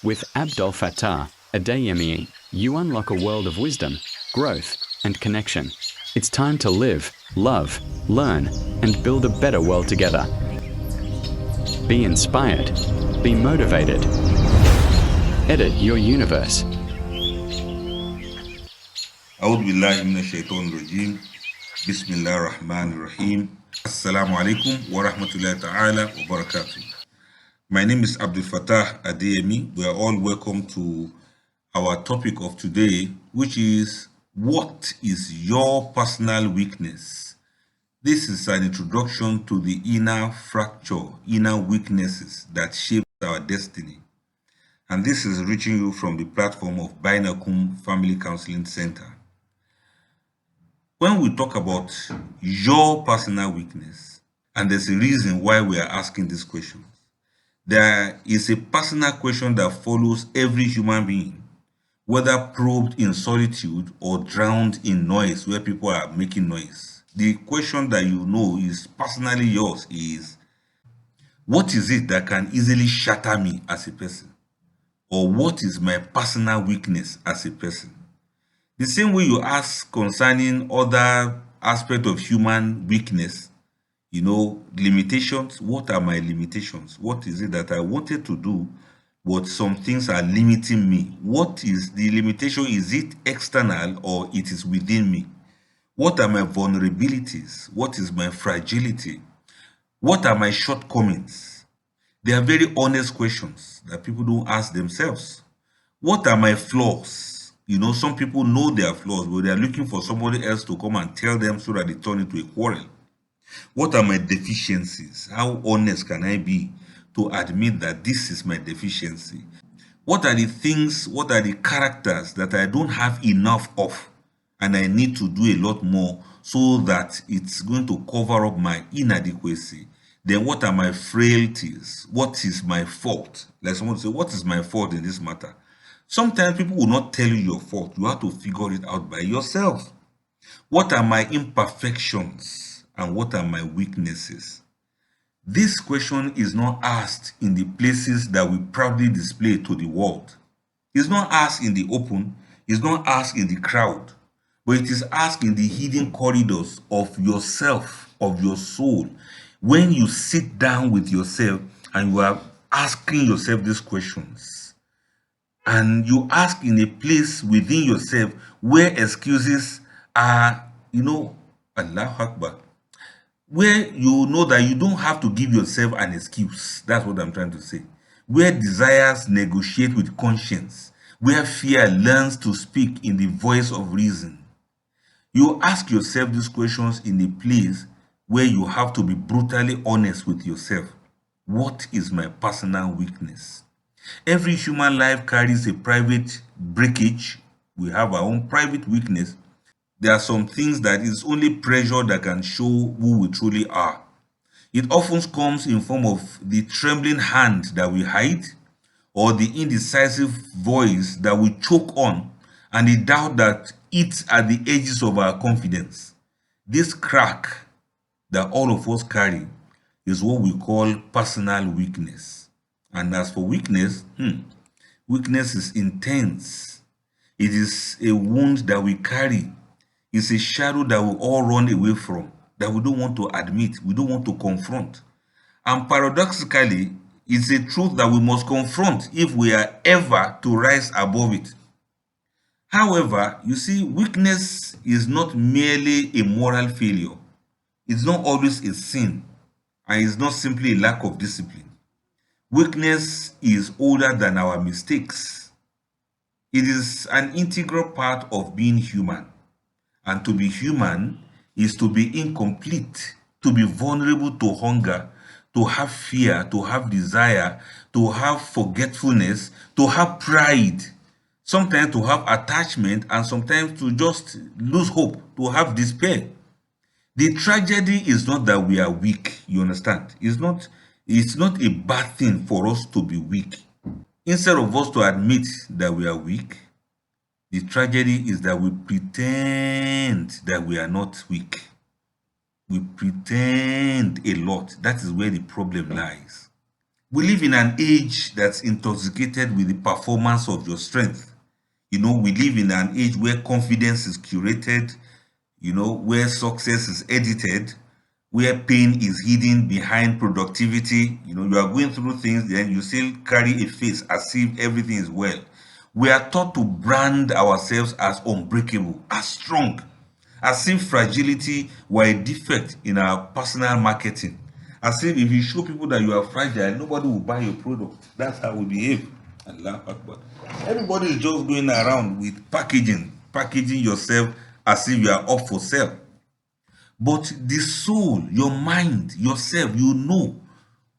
With Abdel Fattah Adeyemi, you unlock a world of wisdom, growth, and connection. It's time to live, love, learn, and build a better world together. Be inspired. Be motivated. Edit your universe. أعوذ بالله من الشيطان الرجيم بسم الله الرحمن الرحيم السلام عليكم ورحمة الله تعالى وبركاته. My name is Abdel Fattah Adeyemi. We are all welcome to our topic of today, which is what is your personal weakness? This is an introduction to the inner fracture, inner weaknesses that shape our destiny. And this is reaching you from the platform of Bainakum Family Counseling Center. When we talk about your personal weakness, and there's a reason why we are asking this question, there is a personal question that follows every human being, whether probed in solitude or drowned in noise where people are making noise. The question that you know is personally yours is, what is it that can easily shatter me as a person? Or what is my personal weakness as a person? The same way you ask concerning other aspects of human weakness, limitations. What are my limitations? What is it that I wanted to do, but some things are limiting me? What is the limitation? Is it external or it is within me? What are my vulnerabilities? What is my fragility? What are my shortcomings? They are very honest questions that people don't ask themselves. What are my flaws? Some people know their flaws, but they are looking for somebody else to come and tell them so that they turn into a quarrel. What are my deficiencies? How honest can I be to admit that this is my deficiency? What are the things, what are the characters that I don't have enough of and I need to do a lot more so that it's going to cover up my inadequacy? Then what are my frailties? What is my fault? Like someone say, what is my fault in this matter? Sometimes people will not tell you your fault. You have to figure it out by yourself. What are my imperfections and what are my weaknesses? This question is not asked in the places that we proudly display to the world. It's not asked in the open. It's not asked in the crowd. But it is asked in the hidden corridors of yourself, of your soul. When you sit down with yourself and you are asking yourself these questions, and you ask in a place within yourself where excuses are, Allahu Akbar, where you know that you don't have to give yourself an excuse. That's what I'm trying to say. Where desires negotiate with conscience, where fear learns to speak in the voice of reason. You ask yourself these questions in a place where you have to be brutally honest with yourself. What is my personal weakness? Every human life carries a private breakage. We have our own private weakness. There are some things that is only pressure that can show who we truly are. It often comes in form of the trembling hand that we hide, or the indecisive voice that we choke on, and the doubt that eats at the edges of our confidence. This crack that all of us carry is what we call personal weakness. And as for weakness, weakness is intense. It is a wound that we carry. It's a shadow that we all run away from, that we don't want to admit, we don't want to confront. And paradoxically, it's a truth that we must confront if we are ever to rise above it. However, you see, weakness is not merely a moral failure. It's not always a sin, and it's not simply a lack of discipline. Weakness is older than our mistakes. It is an integral part of being human. And to be human is to be incomplete, to be vulnerable to hunger, to have fear, to have desire, to have forgetfulness, to have pride, sometimes to have attachment, and sometimes to just lose hope, to have despair. The tragedy is not that we are weak, you understand? It's not a bad thing for us to be weak. Instead of us to admit that we are weak, the tragedy is that we pretend that we are not weak. We pretend a lot. That is where the problem lies. We live in an age that's intoxicated with the performance of your strength. We live in an age where confidence is curated, where success is edited, where pain is hidden behind productivity. You are going through things, then you still carry a face as if everything is well. We are taught to brand ourselves as unbreakable, as strong, as if fragility were a defect in our personal marketing. As if you show people that you are fragile, nobody will buy your product. That's how we behave. Allah Akbar. Everybody is just going around with packaging yourself as if you are up for sale. But the soul, your mind, yourself, you know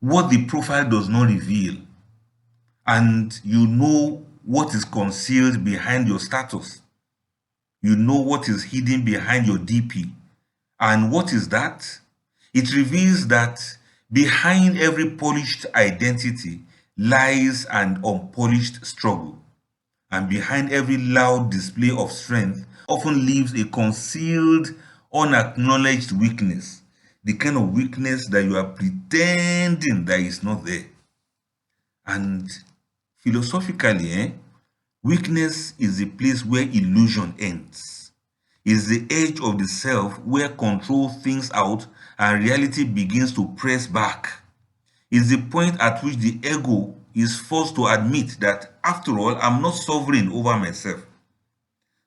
what the profile does not reveal. And you know what is concealed behind your status. You know what is hidden behind your DP. And what is that? It reveals that behind every polished identity lies an unpolished struggle. And behind every loud display of strength often lives a concealed, unacknowledged weakness. The kind of weakness that you are pretending that is not there. And philosophically, weakness is the place where illusion ends. It's the edge of the self where control thins out and reality begins to press back. It's the point at which the ego is forced to admit that, after all, I'm not sovereign over myself.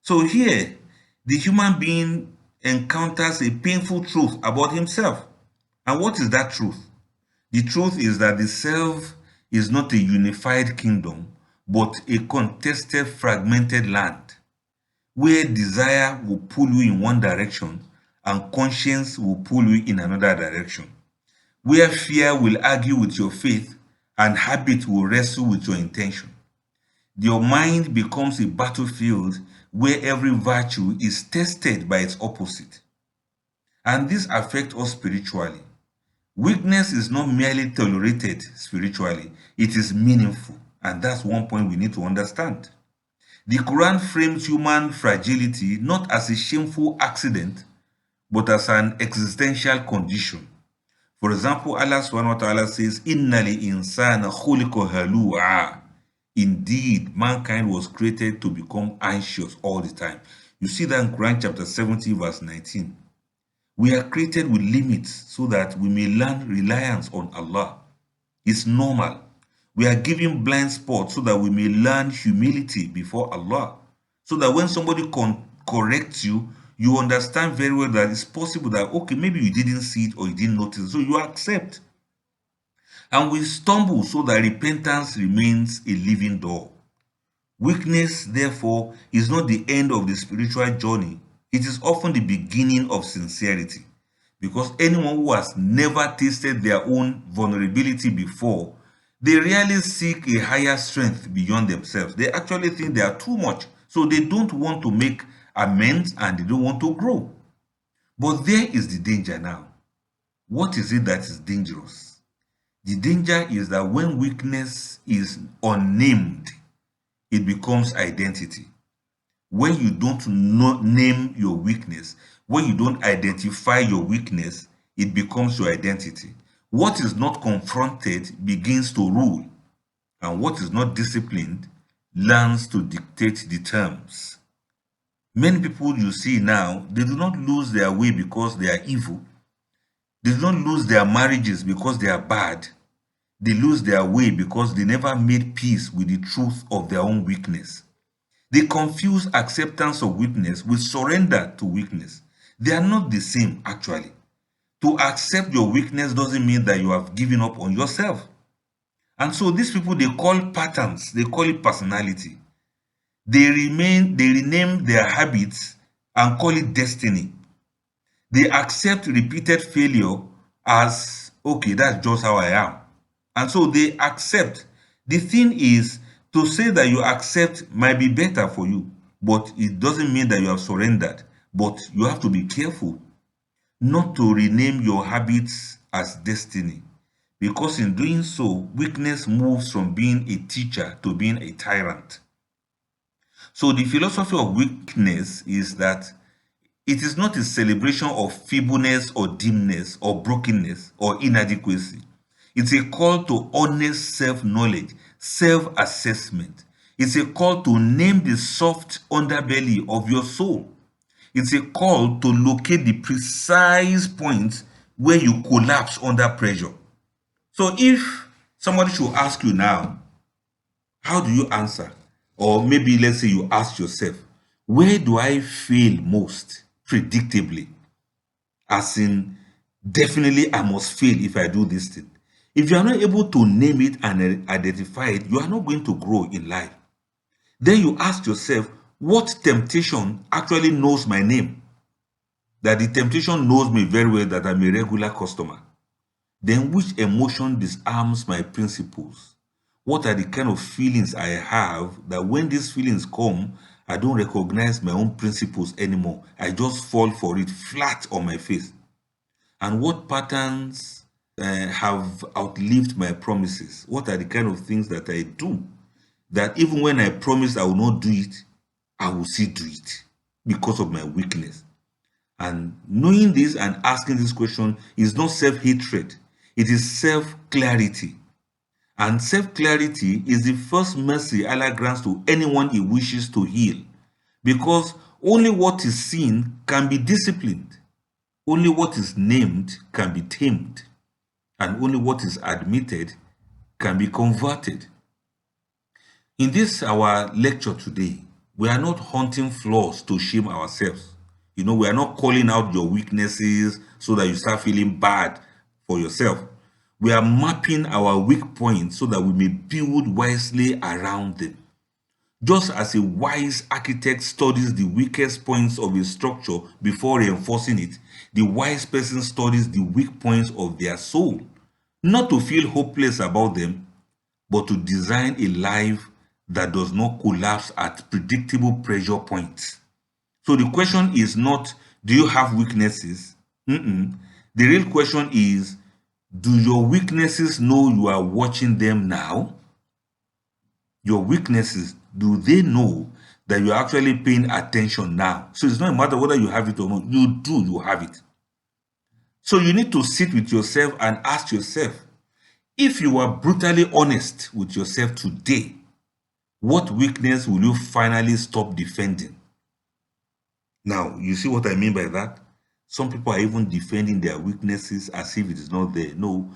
So here, the human being encounters a painful truth about himself. And what is that truth? The truth is that the self is not a unified kingdom, but a contested, fragmented land, where desire will pull you in one direction and conscience will pull you in another direction, where fear will argue with your faith and habit will wrestle with your intention. Your mind becomes a battlefield where every virtue is tested by its opposite. And this affects us spiritually. Weakness is not merely tolerated spiritually, it is meaningful. And that's one point we need to understand. The Quran frames human fragility not as a shameful accident, but as an existential condition. For example, Allah subhanahu wa ta'ala says, Inna li insana khuliqa halu'a. Indeed, mankind was created to become anxious all the time. You see that in Quran chapter 70, verse 19. We are created with limits so that we may learn reliance on Allah. It's normal. We are given blind spots so that we may learn humility before Allah. So that when somebody corrects you, you understand very well that it's possible that, okay, maybe you didn't see it or you didn't notice, so you accept. And we stumble so that repentance remains a living door. Weakness, therefore, is not the end of the spiritual journey. It is often the beginning of sincerity. Because anyone who has never tasted their own vulnerability before, they rarely seek a higher strength beyond themselves. They actually think they are too much. So they don't want to make amends and they don't want to grow. But there is the danger now. What is it that is dangerous? The danger is that when weakness is unnamed, it becomes identity. When you don't name your weakness, when you don't identify your weakness, it becomes your identity. What is not confronted begins to rule, and what is not disciplined learns to dictate the terms. Many people you see now, they do not lose their way because they are evil. They do not lose their marriages because they are bad. They lose their way because they never made peace with the truth of their own weakness. They confuse acceptance of weakness with surrender to weakness. They are not the same, actually. To accept your weakness doesn't mean that you have given up on yourself. And so these people, they call patterns, they call it personality. They rename their habits and call it destiny. They accept repeated failure as, okay, that's just how I am. And so they accept. The thing is, to say that you accept might be better for you, but it doesn't mean that you have surrendered. But you have to be careful not to rename your habits as destiny, because in doing so, weakness moves from being a teacher to being a tyrant. So the philosophy of weakness is that it is not a celebration of feebleness or dimness or brokenness or inadequacy. It's a call to honest self-knowledge, self-assessment. It's a call to name the soft underbelly of your soul. It's a call to locate the precise point where you collapse under pressure. So if somebody should ask you now, how do you answer? Or maybe let's say you ask yourself, where do I fail most predictably? As in, definitely I must fail if I do this thing. If you are not able to name it and identify it, you are not going to grow in life. Then you ask yourself, what temptation actually knows my name? That the temptation knows me very well, that I'm a regular customer. Then which emotion disarms my principles? What are the kind of feelings I have that when these feelings come, I don't recognize my own principles anymore. I just fall for it flat on my face. And what patterns have outlived my promises? What are the kind of things that I do that even when I promise I will not do it, I will still do it because of my weakness? And knowing this and asking this question is not self-hatred, it is self-clarity. And self-clarity is the first mercy Allah grants to anyone He wishes to heal, because only what is seen can be disciplined, only what is named can be tamed, and only what is admitted can be converted. In this our lecture today, we are not hunting flaws to shame ourselves. We are not calling out your weaknesses so that you start feeling bad for yourself. We are mapping our weak points so that we may build wisely around them. Just as a wise architect studies the weakest points of a structure before reinforcing it, the wise person studies the weak points of their soul, not to feel hopeless about them, but to design a life that does not collapse at predictable pressure points. So the question is not, do you have weaknesses? The real question is, do your weaknesses know you are watching them now? Your weaknesses, do they know that you're actually paying attention now? So it's not a matter whether you have it or not. You have it. So you need to sit with yourself and ask yourself, if you are brutally honest with yourself today, what weakness will you finally stop defending? Now, you see what I mean by that? Some people are even defending their weaknesses as if it is not there. No,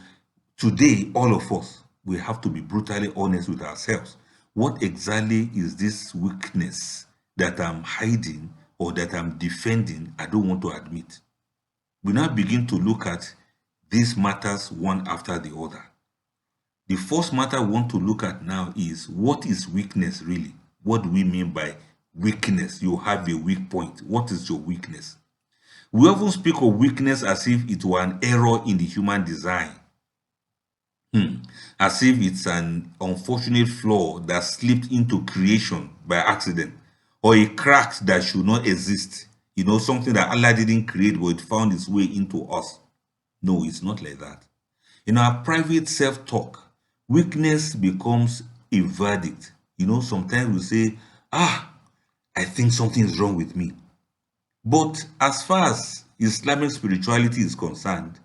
today, all of us, we have to be brutally honest with ourselves. What exactly is this weakness that I'm hiding or that I'm defending? I don't want to admit. We now begin to look at these matters one after the other. The first matter we want to look at now is, what is weakness really? What do we mean by weakness? You have a weak point. What is your weakness? We often speak of weakness as if it were an error in the human design. As if it's an unfortunate flaw that slipped into creation by accident, or a crack that should not exist. Something that Allah didn't create, but it found its way into us. No, it's not like that. In our private self-talk, weakness becomes a verdict. Sometimes we say, I think something is wrong with me. But as far as Islamic spirituality is concerned,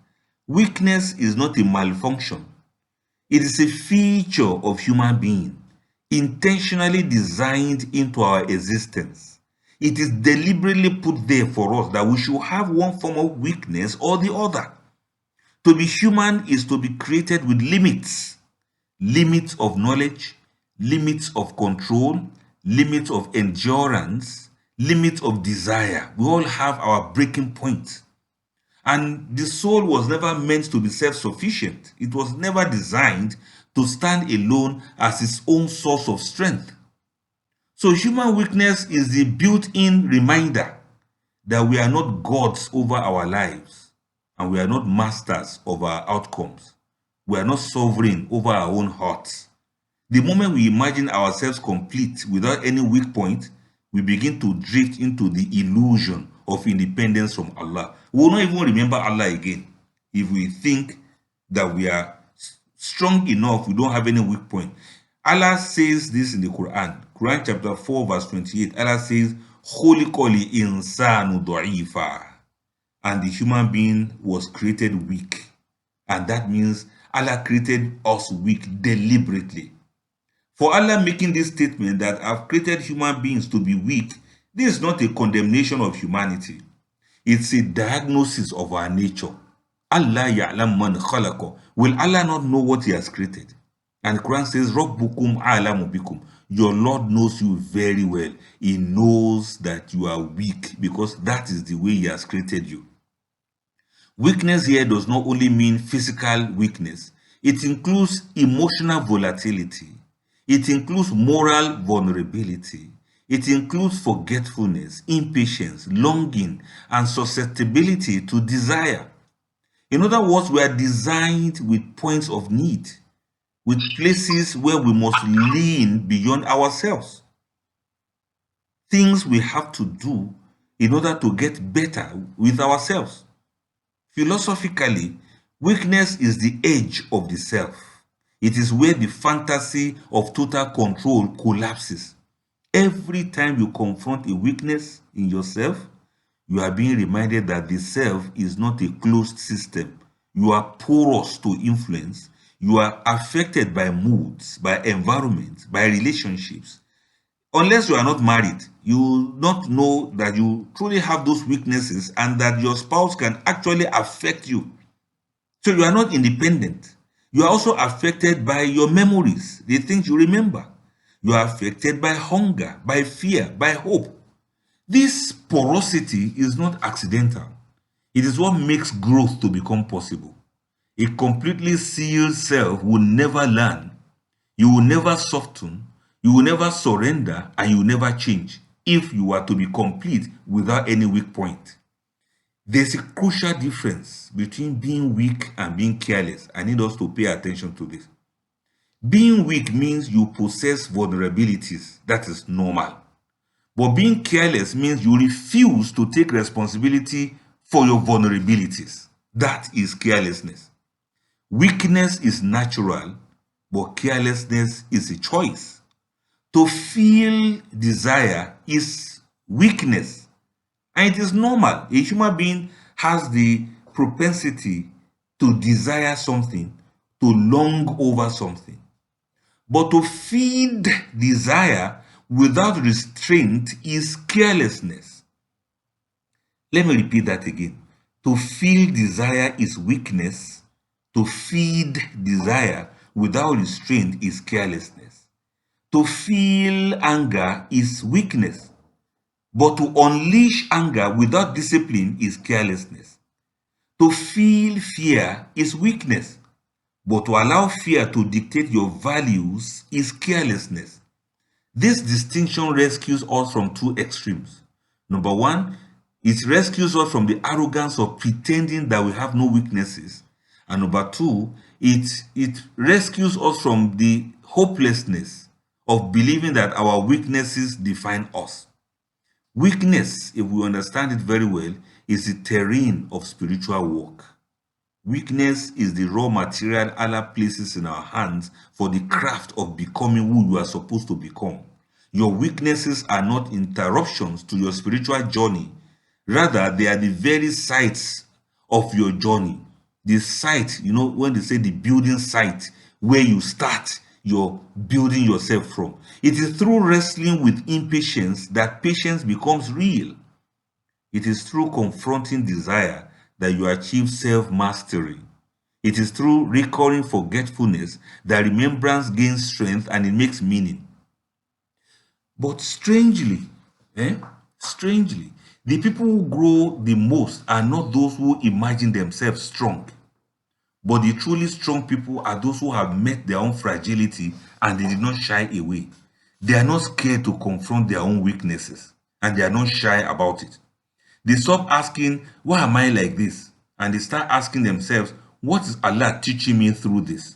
weakness is not a malfunction. It is a feature of human being, intentionally designed into our existence. It is deliberately put there for us that we should have one form of weakness or the other. To be human is to be created with limits. Limits of knowledge, limits of control, limits of endurance, limits of desire. We all have our breaking point. And the soul was never meant to be self-sufficient. It was never designed to stand alone as its own source of strength. So human weakness is the built-in reminder that we are not gods over our lives, and we are not masters of our outcomes. We are not sovereign over our own hearts. The moment we imagine ourselves complete without any weak point, we begin to drift into the illusion of independence from Allah. We will not even remember Allah again if we think that we are strong enough, we don't have any weak point. Allah says this in the Quran. Quran chapter 4 verse 28. Allah says, "Khuliqal insanu da'ifa." And the human being was created weak. And that means Allah created us weak deliberately. For Allah making this statement that I've created human beings to be weak, this is not a condemnation of humanity. It's a diagnosis of our nature. Allah ya'lam man khalaqa. Will Allah not know what He has created? And the Quran says, Rabbukum a'lamu bikum. Your Lord knows you very well. He knows that you are weak because that is the way He has created you. Weakness here does not only mean physical weakness. It includes emotional volatility. It includes moral vulnerability. It includes forgetfulness, impatience, longing, and susceptibility to desire. In other words, we are designed with points of need, with places where we must lean beyond ourselves. Things we have to do in order to get better with ourselves. Philosophically, weakness is the edge of the self. It is where the fantasy of total control collapses. Every time you confront a weakness in yourself, you are being reminded that the self is not a closed system. You are porous to influence. You are affected by moods, by environment, by relationships. Unless you are not married, you will not know that you truly have those weaknesses and that your spouse can actually affect you. So you are not independent. You are also affected by your memories, the things you remember. You are affected by hunger, by fear, by hope. This porosity is not accidental. It is what makes growth to become possible. A completely sealed self will never learn. You will never soften. You will never surrender, and you will never change if you are to be complete without any weak point. There's a crucial difference between being weak and being careless. I need us to pay attention to this. Being weak means you possess vulnerabilities. That is normal. But being careless means you refuse to take responsibility for your vulnerabilities. That is carelessness. Weakness is natural, but carelessness is a choice. To feel desire is weakness, and it is normal. A human being has the propensity to desire something, to long over something. But to feed desire without restraint is carelessness. Let me repeat that again. To feel desire is weakness. To feed desire without restraint is carelessness. To feel anger is weakness, but to unleash anger without discipline is carelessness. To feel fear is weakness, but to allow fear to dictate your values is carelessness. This distinction rescues us from two extremes. Number one, it rescues us from the arrogance of pretending that we have no weaknesses. And number two, it rescues us from the hopelessness of believing that our weaknesses define us. Weakness, if we understand it very well, is the terrain of spiritual work. Weakness is the raw material Allah places in our hands for the craft of becoming who you are supposed to become. Your weaknesses are not interruptions to your spiritual journey. Rather, they are the very sites of your journey. The site, when they say the building site, where you start your building yourself from. It is through wrestling with impatience that patience becomes real. It is through confronting desire that you achieve self-mastery. It is through recurring forgetfulness that remembrance gains strength and it makes meaning. But strangely, the people who grow the most are not those who imagine themselves strong. But the truly strong people are those who have met their own fragility and they did not shy away. They are not scared to confront their own weaknesses and they are not shy about it. They stop asking, why am I like this? And they start asking themselves, what is Allah teaching me through this?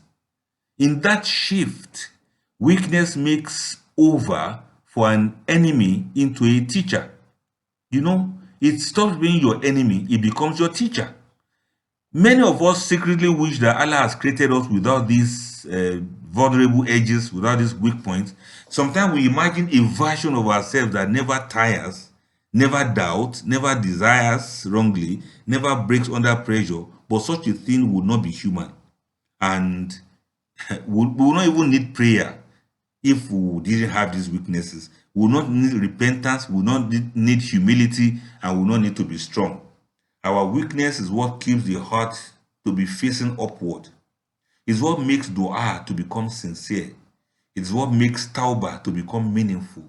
In that shift, weakness makes over for an enemy into a teacher. It stops being your enemy, it becomes your teacher. Many of us secretly wish that Allah has created us without these vulnerable edges, without these weak points. Sometimes we imagine a version of ourselves that never tires, never doubts, never desires wrongly, never breaks under pressure, but such a thing would not be human. And we will not even need prayer if we didn't have these weaknesses. We will not need repentance, we will not need humility, and we will not need to be strong. Our weakness is what keeps the heart to be facing upward. It's what makes dua to become sincere. It's what makes tawbah to become meaningful.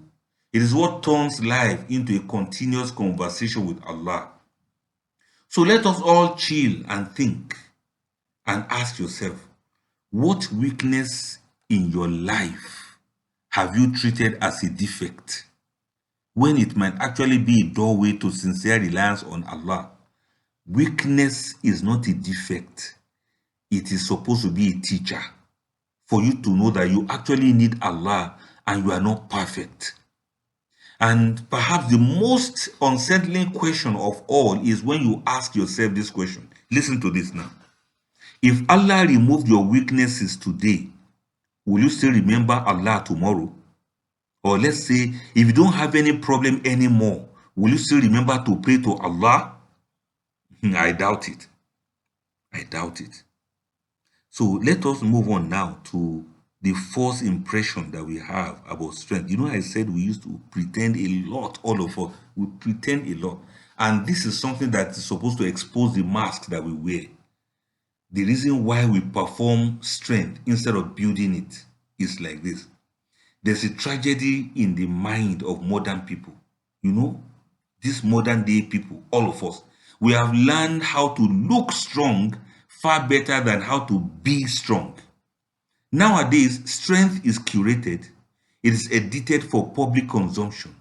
It is what turns life into a continuous conversation with Allah. So let us all chill and think and ask yourself, what weakness in your life have you treated as a defect when it might actually be a doorway to sincere reliance on Allah? Weakness is not a defect. It is supposed to be a teacher for you to know that you actually need Allah and you are not perfect. And perhaps the most unsettling question of all is when you ask yourself this question. Listen to this now. If Allah removed your weaknesses today, will you still remember Allah tomorrow? Or let's say, if you don't have any problem anymore, will you still remember to pray to Allah? I doubt it. I doubt it. So let us move on now to the false impression that we have about strength. You know, I said we used to pretend a lot, all of us. We pretend a lot. And this is something that is supposed to expose the mask that we wear. The reason why we perform strength instead of building it is like this. There's a tragedy in the mind of modern people. You know, these modern day people, all of us, we have learned how to look strong far better than how to be strong. Nowadays, strength is curated. It is edited for public consumption.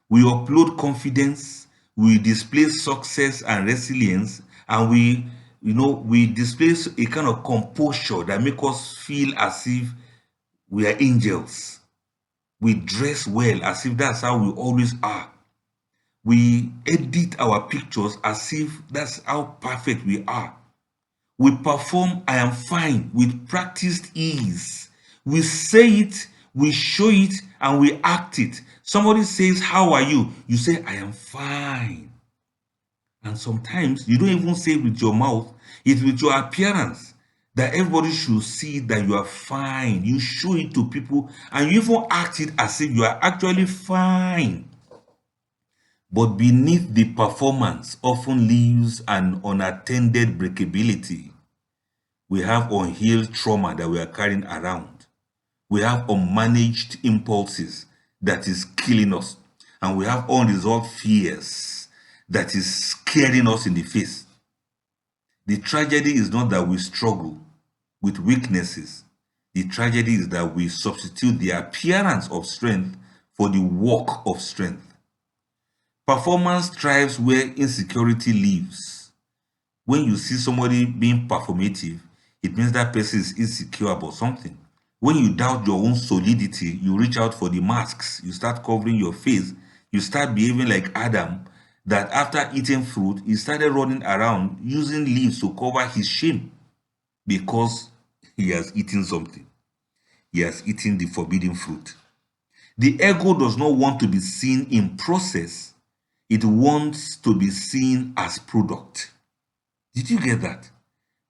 We upload confidence, we display success and resilience, and we display a kind of composure that makes us feel as if we are angels. We dress well as if that's how we always are. We edit our pictures as if that's how perfect we are. We perform I am fine with practiced ease. We say it, we show it, and we act it. Somebody says, how are you? You say, I am fine. And sometimes you don't even say it with your mouth, it's with your appearance that everybody should see that you are fine. You show it to people and you even act it as if you are actually fine. But beneath the performance often lives an unattended breakability. We have unhealed trauma that we are carrying around. We have unmanaged impulses that is killing us. And we have unresolved fears that is scaring us in the face. The tragedy is not that we struggle with weaknesses. The tragedy is that we substitute the appearance of strength for the work of strength. Performance thrives where insecurity lives. When you see somebody being performative, it means that person is insecure about something. When you doubt your own solidity, you reach out for the masks. You start covering your face. You start behaving like Adam, that after eating fruit, he started running around using leaves to cover his shame because he has eaten something. He has eaten the forbidden fruit. The ego does not want to be seen in process. It wants to be seen as product. Did you get that?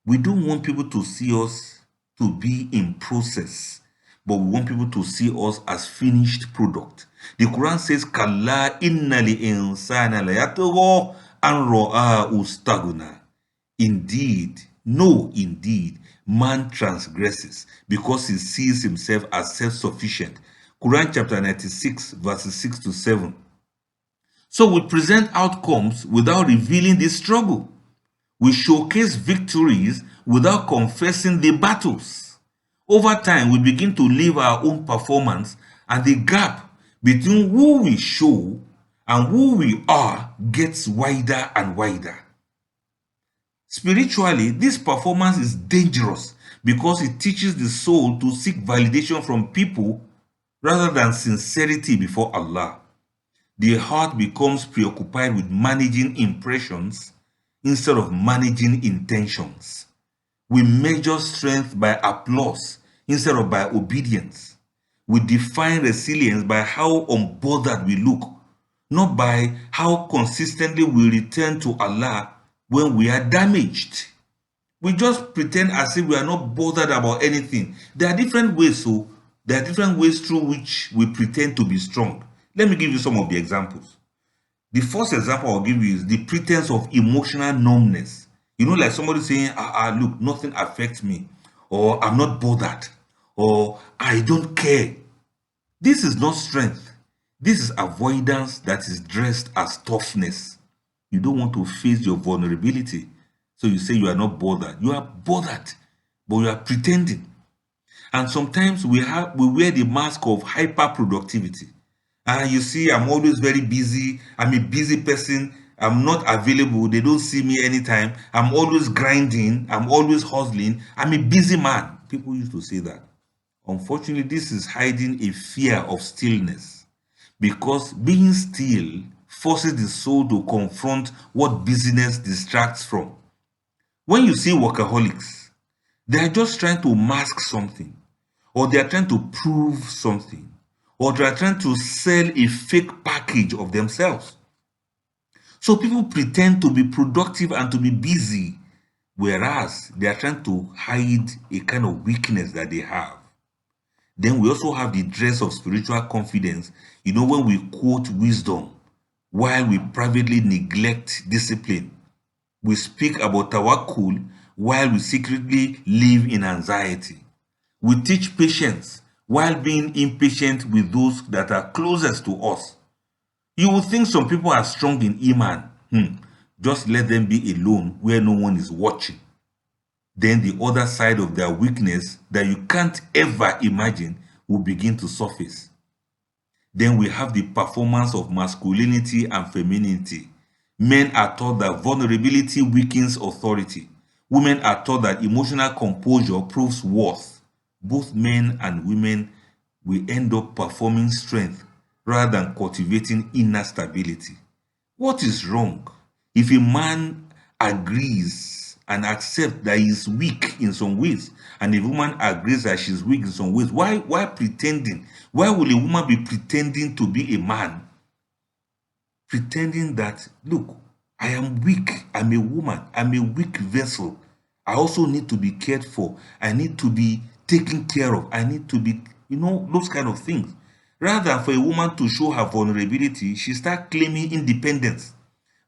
We don't want people to see us to be in process, but we want people to see us as finished product. The Quran says, Kalla inna li insana la yatgha an ra'ahu istaghna. Indeed, no, indeed, man transgresses because he sees himself as self-sufficient. Quran chapter 96, verses 6 to 7. So we present outcomes without revealing the struggle. We showcase victories without confessing the battles. Over time, we begin to live our own performance, and the gap between who we show and who we are gets wider and wider. Spiritually, this performance is dangerous because it teaches the soul to seek validation from people rather than sincerity before Allah. The heart becomes preoccupied with managing impressions instead of managing intentions. We measure strength by applause instead of by obedience. We define resilience by how unbothered we look, not by how consistently we return to Allah when we are damaged. We just pretend as if we are not bothered about anything. There are different ways, so there are different ways through which we pretend to be strong. Let me give you some of the examples. The first example I'll give you is the pretense of emotional numbness. You know, like somebody saying, look, nothing affects me, or I'm not bothered, or I don't care. This is not strength. This is avoidance that is dressed as toughness. You don't want to face your vulnerability. So you say you are not bothered. You are bothered, but you are pretending. And sometimes we wear the mask of hyper productivity. And you see, I'm always very busy. I'm a busy person. I'm not available. They don't see me anytime. I'm always grinding. I'm always hustling. I'm a busy man. People used to say that. Unfortunately, this is hiding a fear of stillness, because being still forces the soul to confront what busyness distracts from. When you see workaholics, they are just trying to mask something, or they are trying to prove something, or they are trying to sell a fake package of themselves. So people pretend to be productive and to be busy, whereas they are trying to hide a kind of weakness that they have. Then we also have the dress of spiritual confidence. You know, when we quote wisdom while we privately neglect discipline. We speak about tawakkul while we secretly live in anxiety. We teach patience while being impatient with those that are closest to us. You will think some people are strong in Iman. Just let them be alone where no one is watching. Then the other side of their weakness that you can't ever imagine will begin to surface. Then we have the performance of masculinity and femininity. Men are taught that vulnerability weakens authority. Women are taught that emotional composure proves worth. Both men and women will end up performing strength rather than cultivating inner stability. What is wrong? If a man agrees and accepts that he is weak in some ways, and a woman agrees that she's weak in some ways, why pretending? Why will a woman be pretending to be a man? Pretending that, look, I am weak, I'm a woman, I'm a weak vessel. I also need to be cared for. I need to be taken care of. I need to be, those kind of things. Rather than for a woman to show her vulnerability, she starts claiming independence.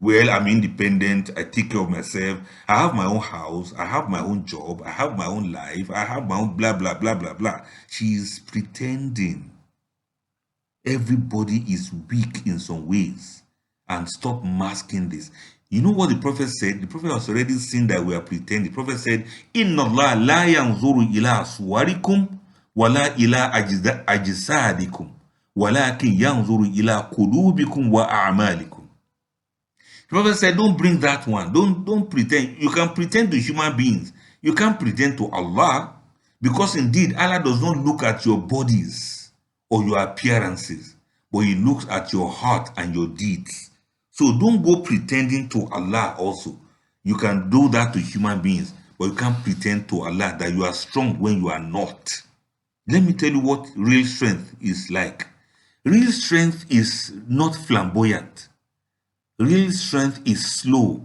Well, I'm independent. I take care of myself. I have my own house. I have my own job. I have my own life. I have my own blah, blah, blah, blah, blah. She's pretending. Everybody is weak in some ways. And stop masking this. You know what the prophet said? The prophet has already seen that we are pretending. The prophet said, Inna Allah la yanzuru ila suwarikum wala ila ajisadikum walakin yanzuru ila qulubikum wa a'malikum. The prophet said, don't bring that one. Don't pretend. You can pretend to human beings. You can't pretend to Allah, because indeed Allah does not look at your bodies or your appearances, but He looks at your heart and your deeds. So don't go pretending to Allah also. You can do that to human beings, but you can't pretend to Allah that you are strong when you are not. Let me tell you what real strength is like. Real strength is not flamboyant. Real strength is slow.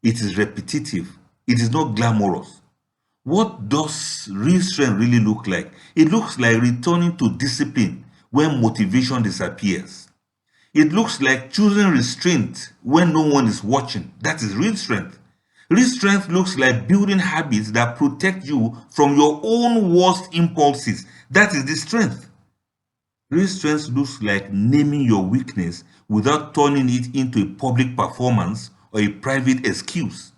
It is repetitive. It is not glamorous. What does real strength really look like? It looks like returning to discipline when motivation disappears. It looks like choosing restraint when no one is watching. That is real strength. Real strength looks like building habits that protect you from your own worst impulses. That is the strength. Real strength looks like naming your weakness without turning it into a public performance or a private excuse.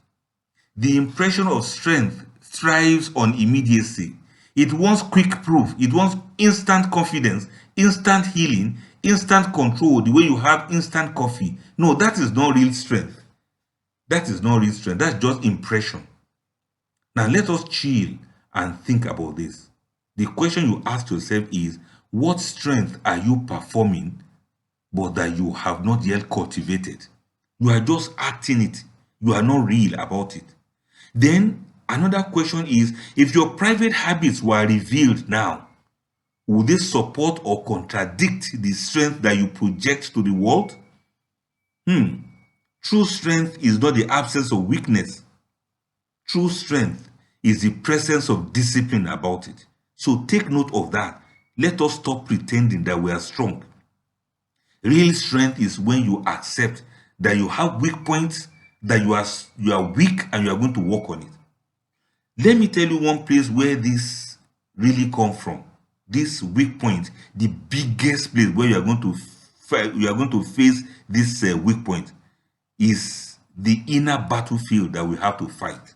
The impression of strength thrives on immediacy. It wants quick proof. It wants instant confidence, instant healing, instant control, the way you have instant coffee. No, that is not real strength. That is not real strength. That's just impression. Now let us chill and think about this. The question you ask yourself is, what strength are you performing but that you have not yet cultivated? You are just acting it. You are not real about it. Then another question is, if your private habits were revealed now, would they support or contradict the strength that you project to the world? True strength is not the absence of weakness. True strength is the presence of discipline about it. So take note of that. Let us stop pretending that we are strong. Real strength is when you accept that you have weak points, that you are weak, and you are going to work on it. Let me tell you one place where this really comes from. This weak point, the biggest place where you are going to face this weak point, is the inner battlefield that we have to fight.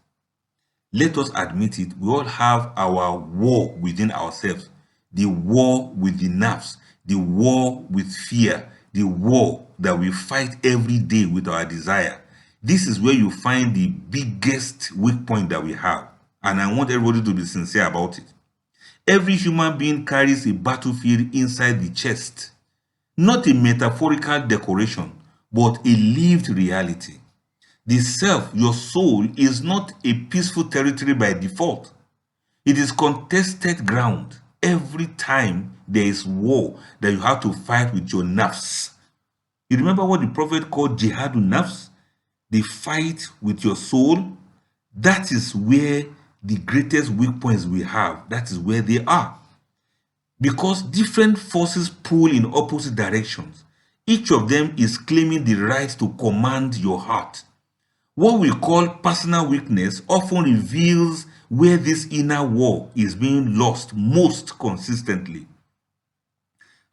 Let us admit it, we all have our war within ourselves. The war with the nafs, the war with fear, the war that we fight every day with our desire. This is where you find the biggest weak point that we have. And I want everybody to be sincere about it. Every human being carries a battlefield inside the chest. Not a metaphorical decoration, but a lived reality. The self, your soul, is not a peaceful territory by default. It is contested ground. Every time there is war that you have to fight with your nafs. You remember what the Prophet called jihadun nafs? The fight with your soul. That is where the greatest weak points we have, that is where they are. Because different forces pull in opposite directions. Each of them is claiming the right to command your heart. What we call personal weakness often reveals where this inner war is being lost most consistently.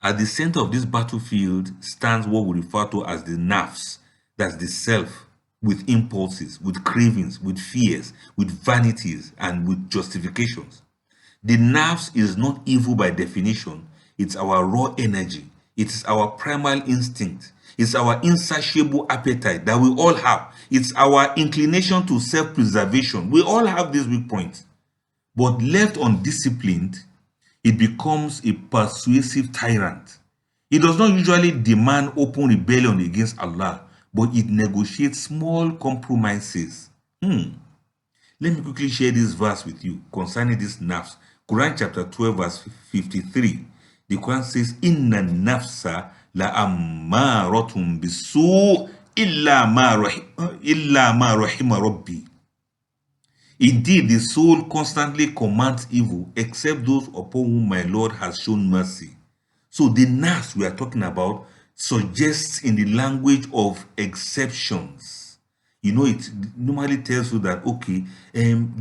At the center of this battlefield stands what we refer to as the nafs, that's the self, with impulses, with cravings, with fears, with vanities, and with justifications. The nafs is not evil by definition. It's our raw energy. It is our primal instinct. It's our insatiable appetite that we all have. It's our inclination to self-preservation. We all have these weak points. But left undisciplined, it becomes a persuasive tyrant. It does not usually demand open rebellion against Allah, but it negotiates small compromises. Let me quickly share this verse with you concerning this nafs. Quran chapter 12 verse 53. The Quran says, Inna nafsa la ammaratun bisu illa ma rahima rabbi. Indeed, the soul constantly commands evil except those upon whom my Lord has shown mercy. So the nafs we are talking about suggests in the language of exceptions. You know, it normally tells you that, okay,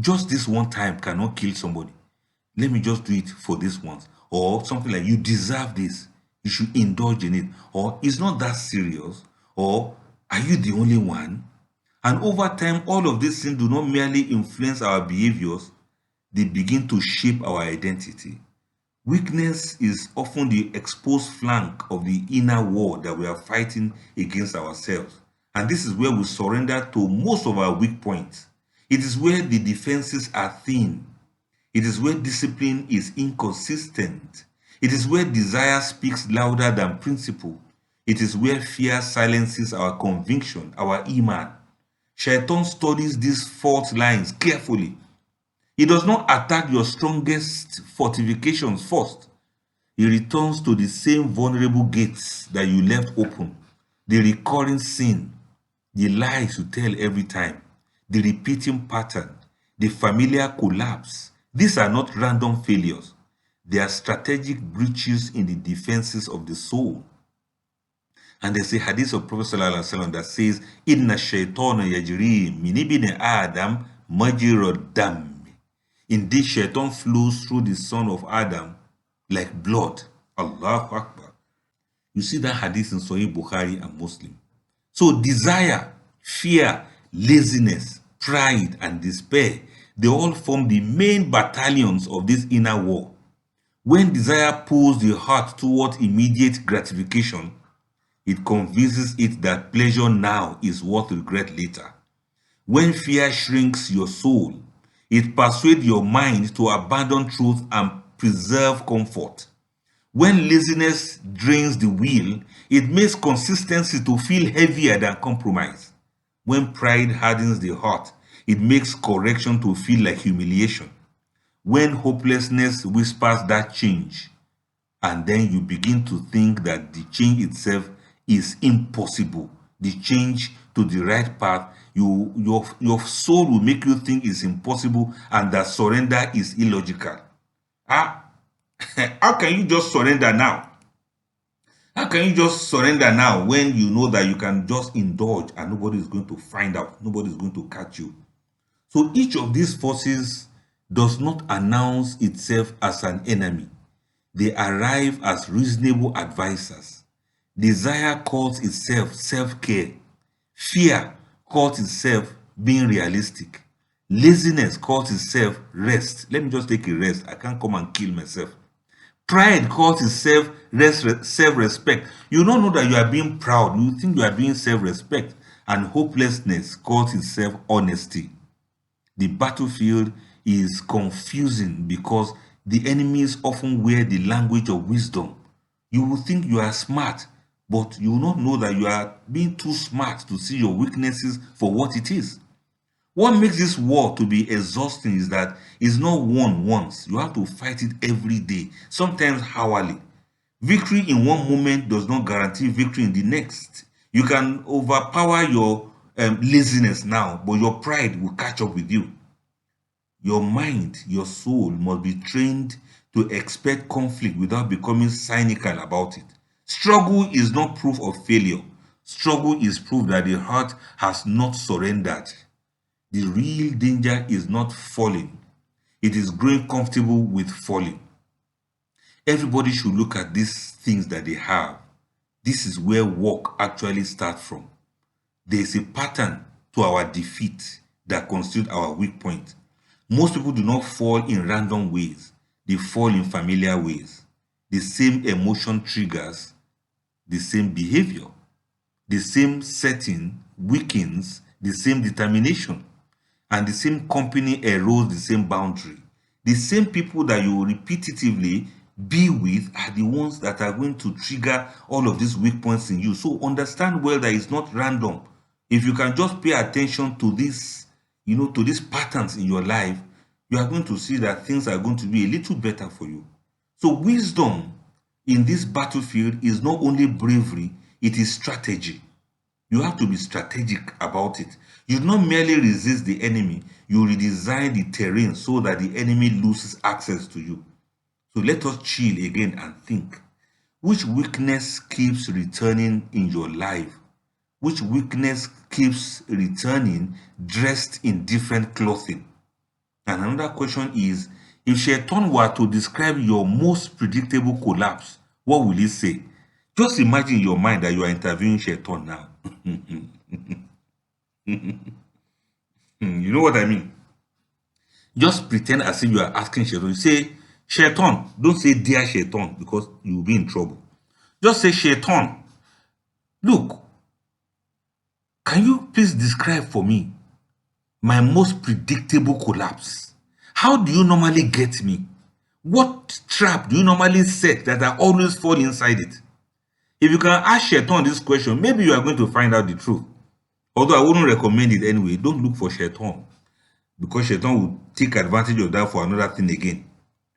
just this one time cannot kill somebody. Let me just do it for this once. Or something like, you deserve this. You should indulge in it. Or it's not that serious. Or are you the only one? And over time, all of these things do not merely influence our behaviors, they begin to shape our identity. Weakness is often the exposed flank of the inner war that we are fighting against ourselves. And this is where we surrender to most of our weak points. It is where the defenses are thin. It is where discipline is inconsistent. It is where desire speaks louder than principle. It is where fear silences our conviction, our iman. Shaitan studies these fault lines carefully. He does not attack your strongest fortifications first. He returns to the same vulnerable gates that you left open. The recurring sin, the lies you tell every time, the repeating pattern, the familiar collapse. These are not random failures. They are strategic breaches in the defenses of the soul. And there's a hadith of Prophet ﷺ that says, Inna shaytana yajri min ibn Adam majra dam. Indeed, shaitan flows through the son of Adam like blood. Allahu Akbar. You see that hadith in Sahih Bukhari and Muslim. So desire, fear, laziness, pride, and despair, they all form the main battalions of this inner war. When desire pulls the heart toward immediate gratification, it convinces it that pleasure now is worth regret later. When fear shrinks your soul, it persuades your mind to abandon truth and preserve comfort. When laziness drains the will, it makes consistency to feel heavier than compromise. When pride hardens the heart, it makes correction to feel like humiliation. When hopelessness whispers that change, and then you begin to think that the change itself is impossible. The change to the right path, your soul will make you think it's impossible and that surrender is illogical. How can you just surrender now? How can you just surrender now when you know that you can just indulge and nobody is going to find out, nobody is going to catch you? So each of these forces does not announce itself as an enemy. They arrive as reasonable advisors. Desire calls itself self-care. Fear calls itself being realistic. Laziness calls itself rest. Let me just take a rest. I can't come and kill myself. Pride calls itself self-respect. You don't know that you are being proud. You think you are doing self-respect. And hopelessness calls itself honesty. The battlefield is confusing because the enemies often wear the language of wisdom. You will think you are smart, but you will not know that you are being too smart to see your weaknesses for what it is. What makes this war to be exhausting is that it's not won once. You have to fight it every day, sometimes hourly. Victory in one moment does not guarantee victory in the next. You can overpower your laziness now, but your pride will catch up with you. Your mind, your soul must be trained to expect conflict without becoming cynical about it. Struggle is not proof of failure. Struggle is proof that the heart has not surrendered. The real danger is not falling. It is growing comfortable with falling. Everybody should look at these things that they have. This is where work actually starts from. There is a pattern to our defeat that constitutes our weak point. Most people do not fall in random ways. They fall in familiar ways. The same emotion triggers the same behavior. The same setting weakens the same determination. And the same company erodes the same boundary. The same people that you repetitively be with are the ones that are going to trigger all of these weak points in you. So understand well that it's not random. If you can just pay attention to this, to these patterns in your life, you are going to see that things are going to be a little better for you. So wisdom in this battlefield is not only bravery, it is strategy. You have to be strategic about it. You do not merely resist the enemy, you redesign the terrain so that the enemy loses access to you. So let us chill again and think. Which weakness keeps returning in your life? Which weakness keeps returning dressed in different clothing? And another question is, if Shaitan were to describe your most predictable collapse, what will he say? Just imagine in your mind that you are interviewing Shaitan now. You know what I mean? Just pretend as if you are asking Shaitan. You say, Shaitan. Don't say dear Shaitan because you will be in trouble. Just say, Shaitan, look, can you please describe for me my most predictable collapse? How do you normally get me? What trap do you normally set that I always fall inside it? If you can ask Shaitan this question, maybe you are going to find out the truth. Although I wouldn't recommend it anyway. Don't look for Shaitan, because Shaitan will take advantage of that for another thing again.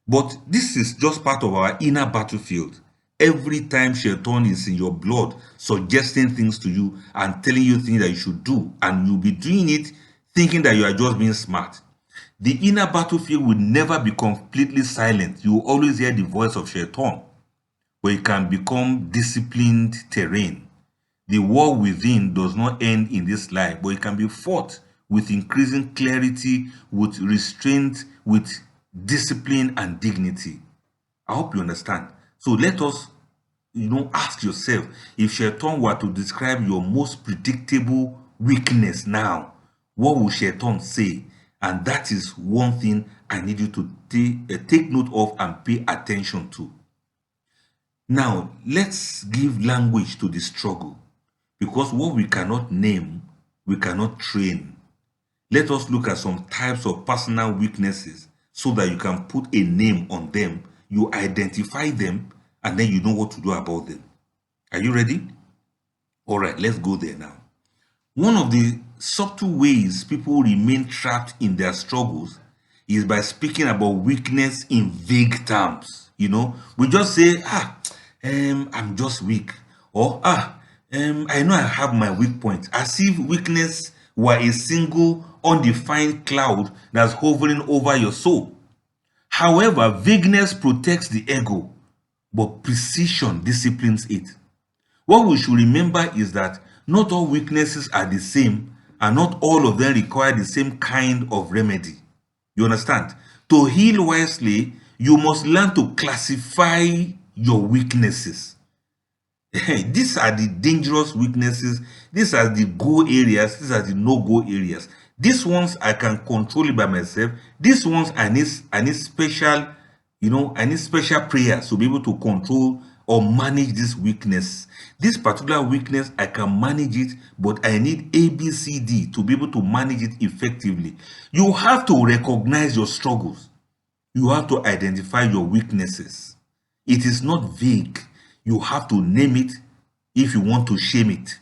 But this is just part of our inner battlefield. Every time Shaitan is in your blood, suggesting things to you and telling you things that you should do, and you'll be doing it thinking that you are just being smart. The inner battlefield will never be completely silent. You will always hear the voice of Shaitan, but it can become disciplined terrain. The war within does not end in this life, but it can be fought with increasing clarity, with restraint, with discipline and dignity. I hope you understand. So let us, ask yourself, if Shaitan were to describe your most predictable weakness now, what will Shaitan say? And that is one thing I need you to take note of and pay attention to. Now, let's give language to the struggle, because what we cannot name, we cannot train. Let us look at some types of personal weaknesses so that you can put a name on them, you identify them, and then you know what to do about them. Are you ready? All right, let's go there now. One of the subtle ways people remain trapped in their struggles is by speaking about weakness in vague terms. We just say, I'm just weak, or I know I have my weak point, as if weakness were a single undefined cloud that's hovering over your soul. However, vagueness protects the ego, but precision disciplines it. What we should remember is that not all weaknesses are the same, and not all of them require the same kind of remedy. You understand? To heal wisely, you must learn to classify your weaknesses. These are the dangerous weaknesses. These are the go areas. These are the no-go areas. These ones I can control it by myself. These ones I need special, I need special prayers to be able to control or manage this weakness. This particular weakness, I can manage it, but I need ABCD to be able to manage it effectively. You have to recognize your struggles. You have to identify your weaknesses. It is not vague. You have to name it if you want to shame it.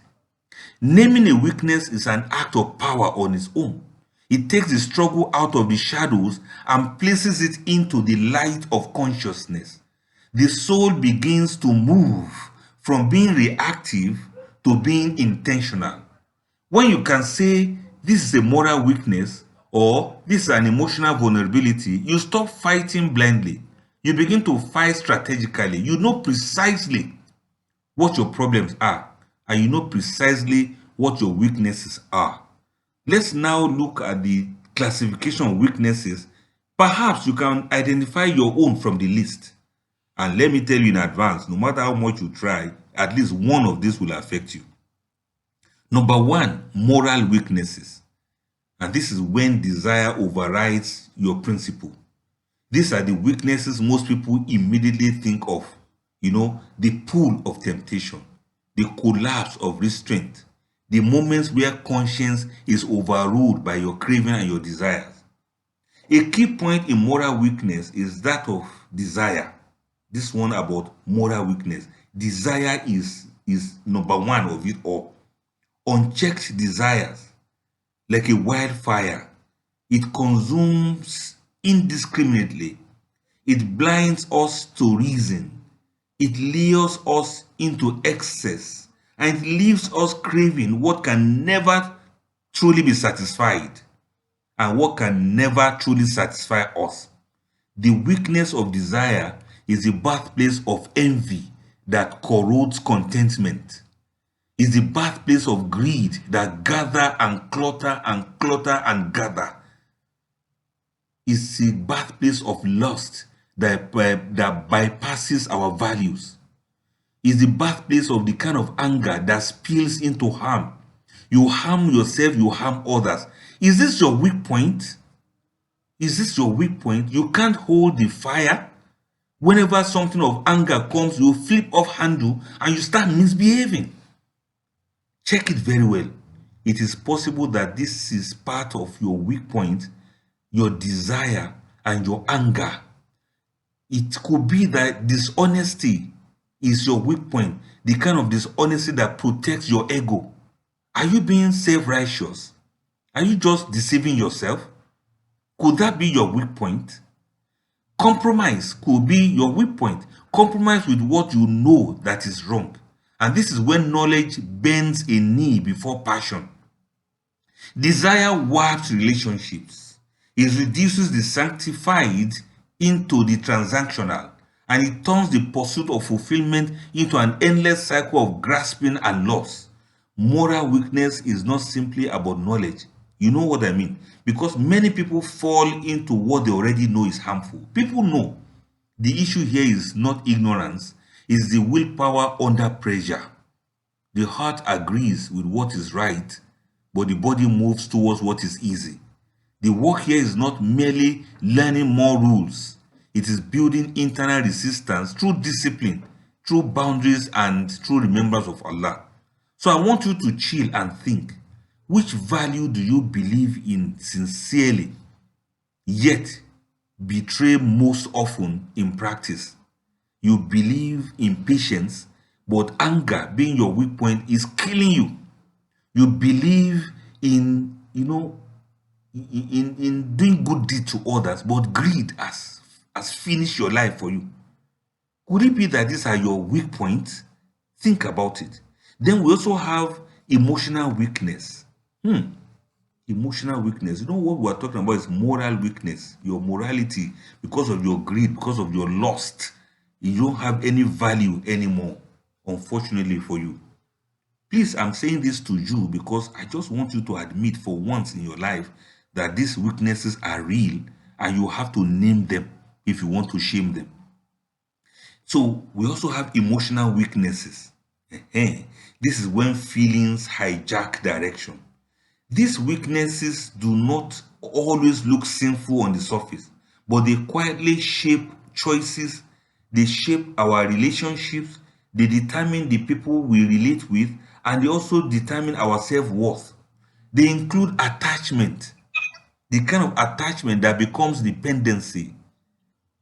Naming a weakness is an act of power on its own. It takes the struggle out of the shadows and places it into the light of consciousness. The soul begins to move from being reactive to being intentional. When you can say this is a moral weakness or this is an emotional vulnerability, you stop fighting blindly. You begin to fight strategically. You know precisely what your problems are, and you know precisely what your weaknesses are. Let's now look at the classification of weaknesses. Perhaps you can identify your own from the list. And let me tell you in advance, no matter how much you try, at least one of these will affect you. Number one, moral weaknesses. And this is when desire overrides your principle. These are the weaknesses most people immediately think of. The pull of temptation, the collapse of restraint, the moments where conscience is overruled by your craving and your desires. A key point in moral weakness is that of desire. This one about moral weakness. Desire is number one of it all. Unchecked desires, like a wildfire, it consumes indiscriminately. It blinds us to reason. It lures us into excess, and it leaves us craving what can never truly be satisfied and what can never truly satisfy us. The weakness of desire is the birthplace of envy that corrodes contentment. Is the birthplace of greed that gather and clutter and clutter and gather. Is the birthplace of lust that bypasses our values. Is the birthplace of the kind of anger that spills into harm. You harm yourself, you harm others. Is this your weak point? Is this your weak point? You can't hold the fire. Whenever something of anger comes, you flip off handle and you start misbehaving. Check it very well. It is possible that this is part of your weak point, your desire and your anger. It could be that dishonesty is your weak point, the kind of dishonesty that protects your ego. Are you being self-righteous? Are you just deceiving yourself? Could that be your weak point? Compromise could be your weak point. Compromise with what you know that is wrong. And this is when knowledge bends a knee before passion. Desire warps relationships. It reduces the sanctified into the transactional, and it turns the pursuit of fulfillment into an endless cycle of grasping and loss. Moral weakness is not simply about knowledge. You know what I mean? Because many people fall into what they already know is harmful. People know. The issue here is not ignorance, it's the willpower under pressure. The heart agrees with what is right, but the body moves towards what is easy. The work here is not merely learning more rules. It is building internal resistance through discipline, through boundaries, and through remembrance of Allah. So I want you to chill and think. Which value do you believe in sincerely, yet betray most often in practice? You believe in patience, but anger, being your weak point, is killing you. You believe in, in doing good deed to others, but greed has finished your life for you. Could it be that these are your weak points? Think about it. Then we also have emotional weakness. Emotional weakness. You know what we're talking about is moral weakness. Your morality, because of your greed, because of your lust, you don't have any value anymore, unfortunately for you. Please, I'm saying this to you because I just want you to admit for once in your life that these weaknesses are real and you have to name them if you want to shame them. So we also have emotional weaknesses. This is when feelings hijack direction. These weaknesses do not always look sinful on the surface, but they quietly shape choices, they shape our relationships, they determine the people we relate with, and they also determine our self-worth. They include attachment, the kind of attachment that becomes dependency.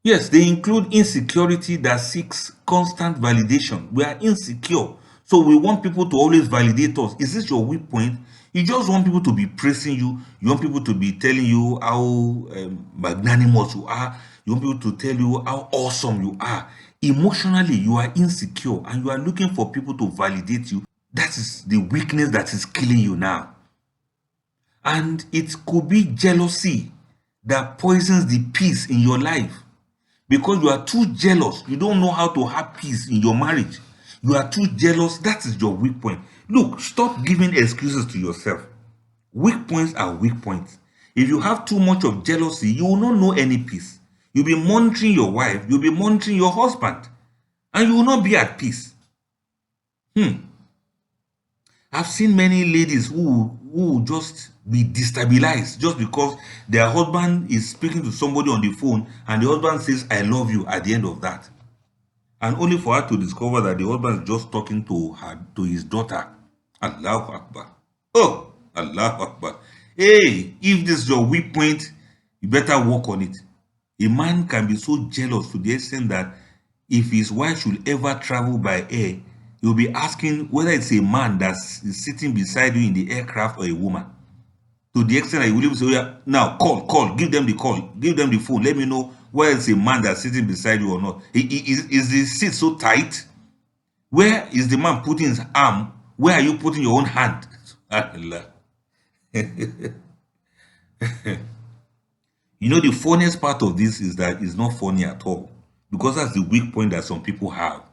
Yes, they include insecurity that seeks constant validation. We are insecure. So we want people to always validate us. Is this your weak point? You just want people to be praising you. You want people to be telling you how magnanimous you are. You want people to tell you how awesome you are. Emotionally, you are insecure and you are looking for people to validate you. That is the weakness that is killing you now. And it could be jealousy that poisons the peace in your life. Because you are too jealous, you don't know how to have peace in your marriage. You are too jealous, that is your weak point. Look, stop giving excuses to yourself. Weak points are weak points. If you have too much of jealousy, you will not know any peace. You'll be monitoring your wife, you'll be monitoring your husband, and you will not be at peace. I've seen many ladies who just be destabilized just because their husband is speaking to somebody on the phone and the husband says, I love you at the end of that. And only for her to discover that the husband is just talking to his daughter. Allahu Akbar. Oh, Allahu Akbar. Hey, if this is your weak point, you better work on it. A man can be so jealous to the extent that if his wife should ever travel by air, he'll be asking whether it's a man that's sitting beside you in the aircraft or a woman. To the extent that he will even say, oh, yeah, now call, give them the call, give them the phone, let me know whether it's a man that's sitting beside you or not. Is the seat so tight? Where is the man putting his arm? Where are you putting your own hand? You know, the funniest part of this is that it's not funny at all, because that's the weak point that some people have.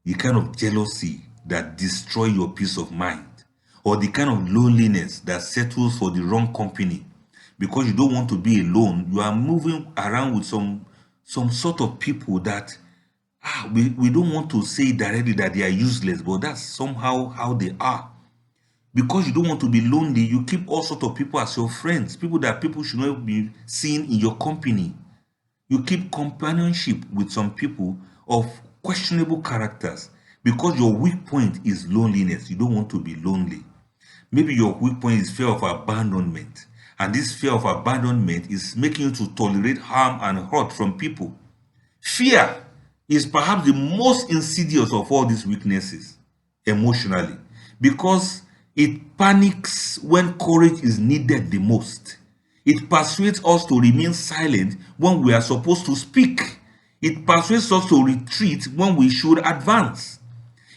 The kind of jealousy that destroy your peace of mind, or the kind of loneliness that settles for the wrong company. Because you don't want to be alone, you are moving around with some sort of people that we don't want to say directly that they are useless, but that's somehow how they are. Because you don't want to be lonely, you keep all sorts of people as your friends, people that people should not be seen in your company. You keep companionship with some people of questionable characters because your weak point is loneliness. You don't want to be lonely. Maybe your weak point is fear of abandonment. And this fear of abandonment is making you to tolerate harm and hurt from people. Fear is perhaps the most insidious of all these weaknesses emotionally, because it panics when courage is needed the most. It persuades us to remain silent when we are supposed to speak. It persuades us to retreat when we should advance.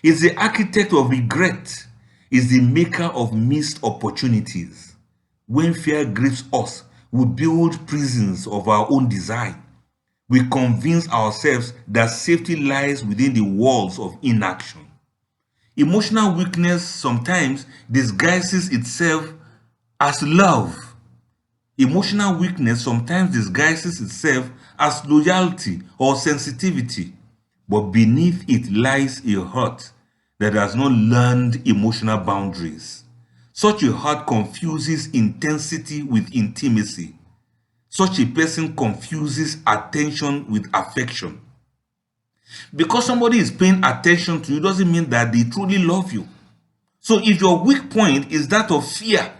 It's the architect of regret. It's the maker of missed opportunities. When fear grips us, we build prisons of our own design. We convince ourselves that safety lies within the walls of inaction. Emotional weakness sometimes disguises itself as love. Emotional weakness sometimes disguises itself as loyalty or sensitivity, but beneath it lies a heart that has not learned emotional boundaries. Such a heart confuses intensity with intimacy. Such a person confuses attention with affection. Because somebody is paying attention to you doesn't mean that they truly love you. So if your weak point is that of fear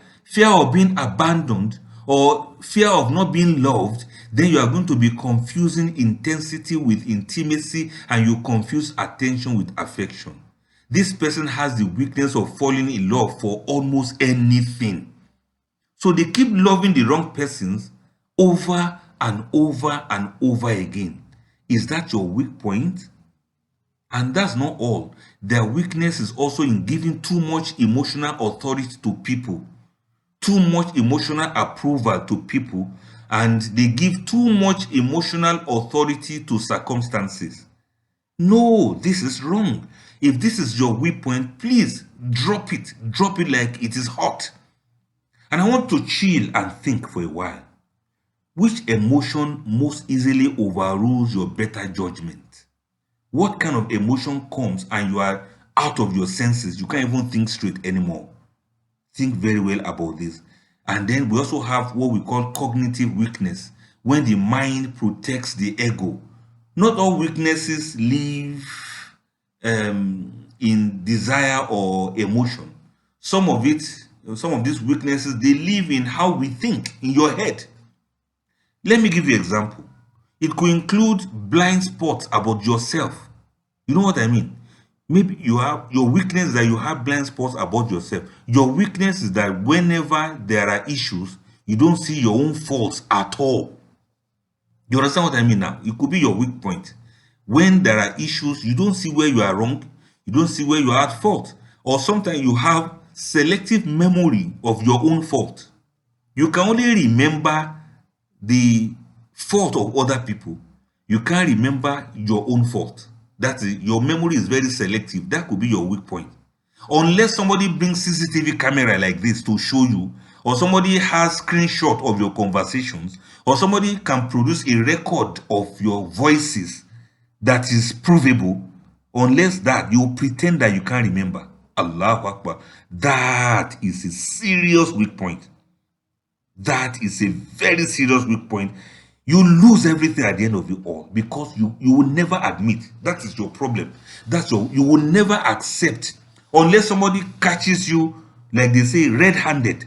of being abandoned or fear of not being loved, then you are going to be confusing intensity with intimacy, and you confuse attention with affection. This person has the weakness of falling in love for almost anything. So they keep loving the wrong persons over and over and over again. Is that your weak point? And that's not all. Their weakness is also in giving too much emotional authority to people, too much emotional approval to people, and they give too much emotional authority to circumstances. No, this is wrong. If this is your weak point, please drop it. Drop it like it is hot. And I want to chill and think for a while. Which emotion most easily overrules your better judgment? What kind of emotion comes and you are out of your senses? You can't even think straight anymore. Think very well about this. And then we also have what we call cognitive weakness, when the mind protects the ego. Not all weaknesses live in desire or emotion. Some of these weaknesses, they live in how we think, in your head. Let me give you an example. It could include blind spots about yourself. You know what I mean? Maybe you have your weakness that you have blind spots about yourself. Your weakness is that whenever there are issues, you don't see your own faults at all. You understand what I mean now? It could be your weak point. When there are issues, you don't see where you are wrong. You don't see where you are at fault. Or sometimes you have selective memory of your own fault. You can only remember the fault of other people. You can't remember your own fault. That's it. Your memory is very selective. That could be your weak point. Unless somebody brings CCTV camera like this to show you, or somebody has screenshot of your conversations, or somebody can produce a record of your voices that is provable. Unless that, you pretend that you can't remember. Allahu Akbar. That is a serious weak point. That is a very serious weak point. You lose everything at the end of it all because you will never admit. That is your problem. You will never accept unless somebody catches you, like they say, red-handed.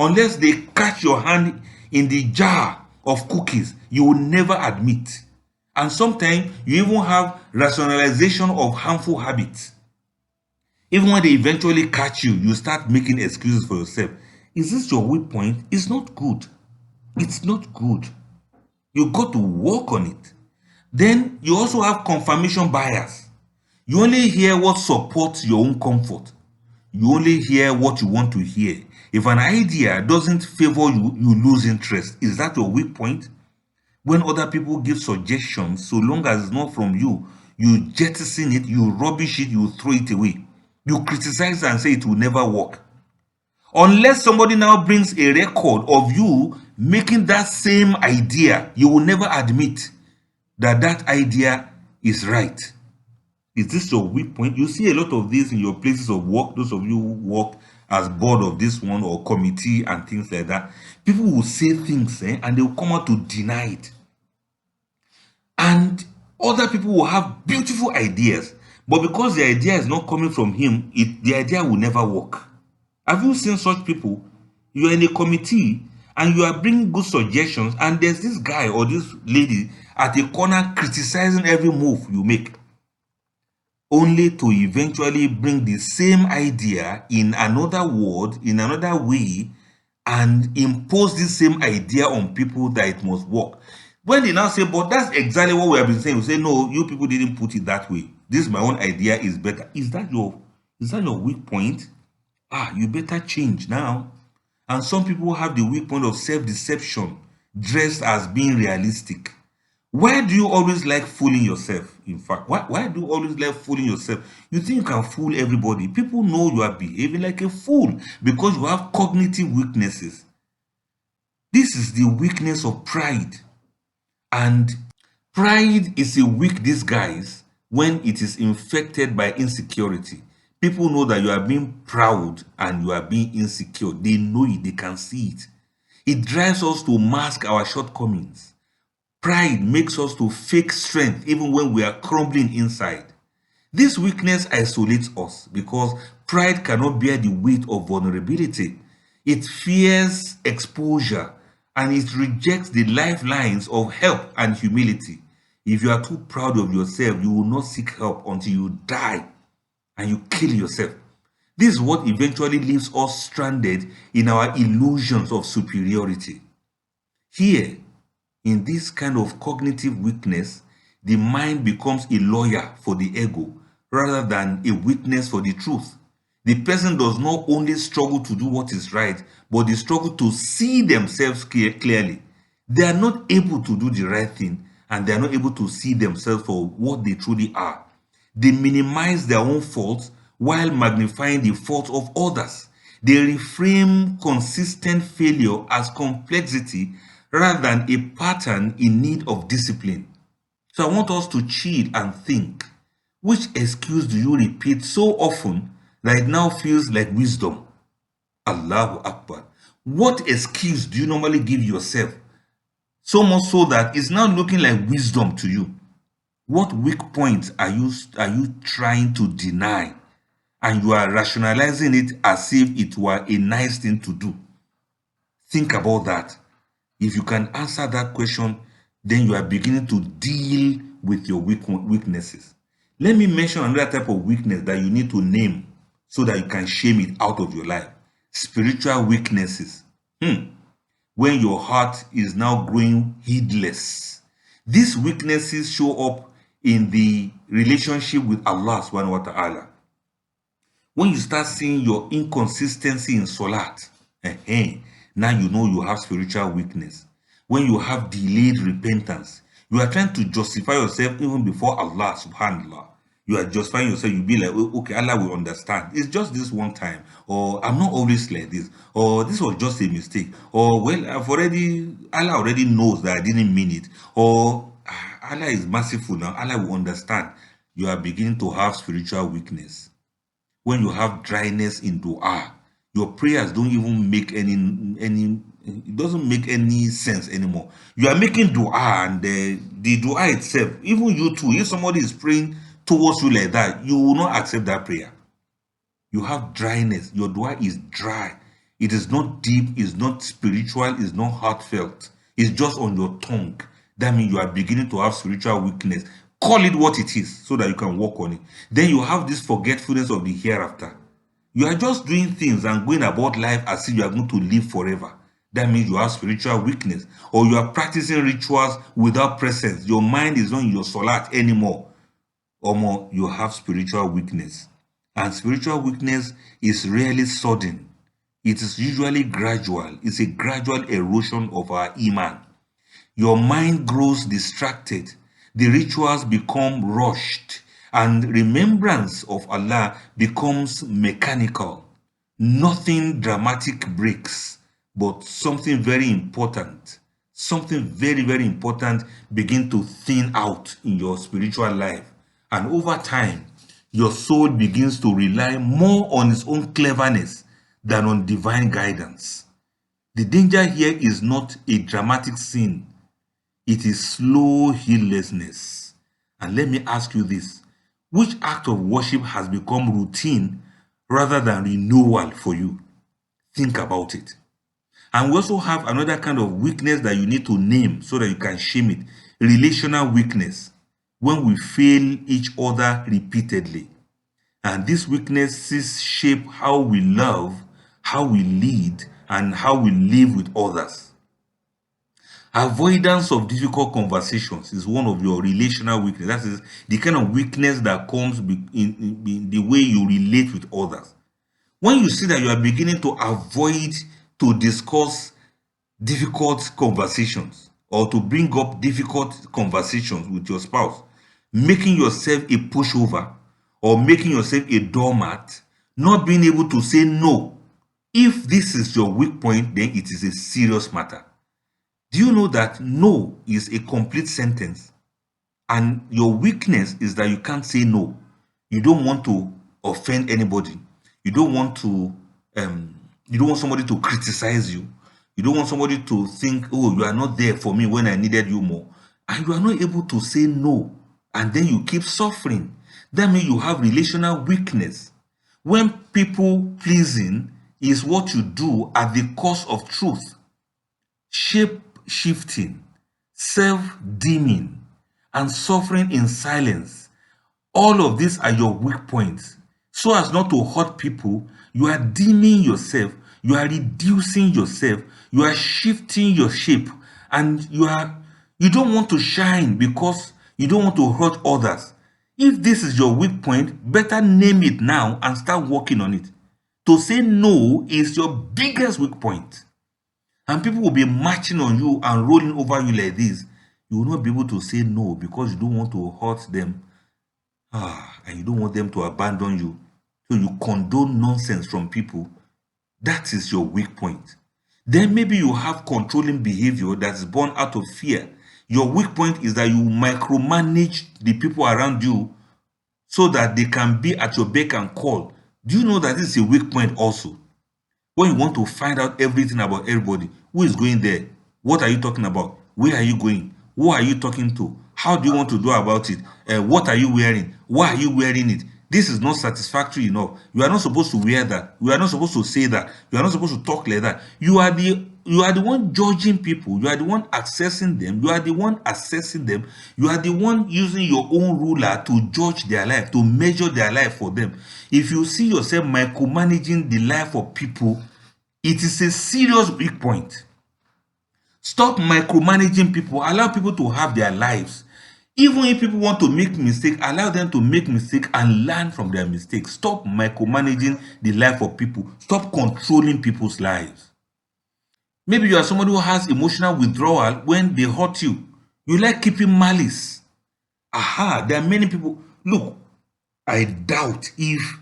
Unless they catch your hand in the jar of cookies, you will never admit. And sometimes you even have rationalization of harmful habits. Even when they eventually catch you, you start making excuses for yourself. Is this your weak point? It's not good. It's not good. You got to work on it. Then you also have confirmation bias. You only hear what supports your own comfort. You only hear what you want to hear. If an idea doesn't favor you, you lose interest. Is that your weak point? When other people give suggestions, so long as it's not from you, you jettison it, you rubbish it, you throw it away. You criticize and say it will never work. Unless somebody now brings a record of you making that same idea, you will never admit that that idea is right. Is this your weak point? You see a lot of this in your places of work. Those of you who work as board of this one or committee and things like that, people will say things and they will come out to deny it. And other people will have beautiful ideas, but because the idea is not coming from him, the idea will never work. Have you seen such people? You are in a committee and you are bringing good suggestions, and there's this guy or this lady at a corner criticizing every move you make, only to eventually bring the same idea in another word, in another way, and impose the same idea on people that it must work. When they now say, but that's exactly what we have been saying, we say, no, you people didn't put it that way. This my own idea is better. Is that your weak point? You better change now. And some people have the weak point of self-deception, dressed as being realistic. Why do you always like fooling yourself? In fact, why do you always like fooling yourself? You think you can fool everybody. People know you are behaving like a fool because you have cognitive weaknesses. This is the weakness of pride. And pride is a weak disguise when it is infected by insecurity. People know that you are being proud and you are being insecure. They know it, they can see it. It drives us to mask our shortcomings. Pride makes us to fake strength even when we are crumbling inside. This weakness isolates us because pride cannot bear the weight of vulnerability. It fears exposure and it rejects the lifelines of help and humility. If you are too proud of yourself, you will not seek help until you die and you kill yourself. This is what eventually leaves us stranded in our illusions of superiority. Here, in this kind of cognitive weakness, The mind becomes a lawyer for the ego rather than a witness for the truth. The person does not only struggle to do what is right, but they struggle to see themselves clearly. They are not able to do the right thing, and they are not able to see themselves for what they truly are. They minimize their own faults while magnifying the faults of others. They reframe consistent failure as complexity rather than a pattern in need of discipline. So I want us to chill and think. Which excuse do you repeat so often that it now feels like wisdom? Allahu Akbar. What excuse do you normally give yourself? So much so that it's now looking like wisdom to you. What weak points are you trying to deny? And you are rationalizing it as if it were a nice thing to do. Think about that. If you can answer that question, then you are beginning to deal with your weaknesses. Let me mention another type of weakness that you need to name so that you can shame it out of your life. Spiritual weaknesses. When your heart is now growing heedless. These weaknesses show up in the relationship with Allah subhanahu wa ta'ala. When you start seeing your inconsistency in salat, now you know you have spiritual weakness. When you have delayed repentance, you are trying to justify yourself even before Allah subhanallah. You are justifying yourself, you'll be like, okay, Allah will understand. It's just this one time. Or I'm not always like this. Or this was just a mistake. Or well, Allah already knows that I didn't mean it. Or Allah is merciful now. Allah will understand. You are beginning to have spiritual weakness. When you have dryness in dua, your prayers don't even make it doesn't make any sense anymore. You are making dua, and the dua itself, even you too, if somebody is praying towards you like that, you will not accept that prayer. You have dryness. Your dua is dry. It is not deep, it's not spiritual, it's not heartfelt. It's just on your tongue. That means you are beginning to have spiritual weakness. Call it what it is so that you can work on it. Then you have this forgetfulness of the hereafter. You are just doing things and going about life as if you are going to live forever. That means you have spiritual weakness. Or you are practicing rituals without presence. Your mind is not in your salat anymore. Or more, you have spiritual weakness. And spiritual weakness is rarely sudden. It is usually gradual. It's a gradual erosion of our iman. Your mind grows distracted. The rituals become rushed. And remembrance of Allah becomes mechanical. Nothing dramatic breaks, but something very important, something very, very important begin to thin out in your spiritual life. And over time, your soul begins to rely more on its own cleverness than on divine guidance. The danger here is not a dramatic sin. It is slow heedlessness. And let me ask you this. Which act of worship has become routine rather than renewal for you? Think about it. And we also have another kind of weakness that you need to name so that you can shame it. Relational weakness. When we fail each other repeatedly. And these weaknesses shape how we love, how we lead, and how we live with others. Avoidance of difficult conversations is one of your relational weaknesses. That is the kind of weakness that comes in the way you relate with others. When you see that you are beginning to avoid to discuss difficult conversations or to bring up difficult conversations with your spouse, making yourself a pushover or making yourself a doormat, not being able to say no. If this is your weak point, then it is a serious matter. Do you know that no is a complete sentence? And your weakness is that you can't say no. You don't want to offend anybody. You don't want somebody to criticize you. You don't want somebody to think, oh, you are not there for me when I needed you more. And you are not able to say no. And then you keep suffering. That means you have relational weakness. When people pleasing is what you do at the cost of truth, shape shifting, self-deeming, and suffering in silence. All of these are your weak points. So as not to hurt people, you are deeming yourself, you are reducing yourself, you are shifting your shape, and you don't want to shine because You don't want to hurt others. If this is your weak point, better name it now and start working on it. To say no is your biggest weak point. And people will be marching on you and rolling over you like this. You will not be able to say no because you don't want to hurt them. And you don't want them to abandon you. So you condone nonsense from people. That is your weak point. Then maybe you have controlling behavior that is born out of fear. Your weak point is that you micromanage the people around you so that they can be at your beck and call. Do you know that this is a weak point also? When you want to find out everything about everybody, who is going there? What are you talking about? Where are you going? Who are you talking to? How do you want to do about it? What are you wearing? Why are you wearing it? This is not satisfactory enough. You are not supposed to wear that. You are not supposed to say that. You are not supposed to talk like that. You are the one judging people. You are the one accessing them. You are the one assessing them. You are the one using your own ruler to judge their life, to measure their life for them. If you see yourself micromanaging the life of people, it is a serious weak point. Stop micromanaging people. Allow people to have their lives. Even if people want to make mistakes, allow them to make mistakes and learn from their mistakes. Stop micromanaging the life of people. Stop controlling people's lives. Maybe you are somebody who has emotional withdrawal when they hurt you. You like keeping malice. There are many people. Look, I doubt if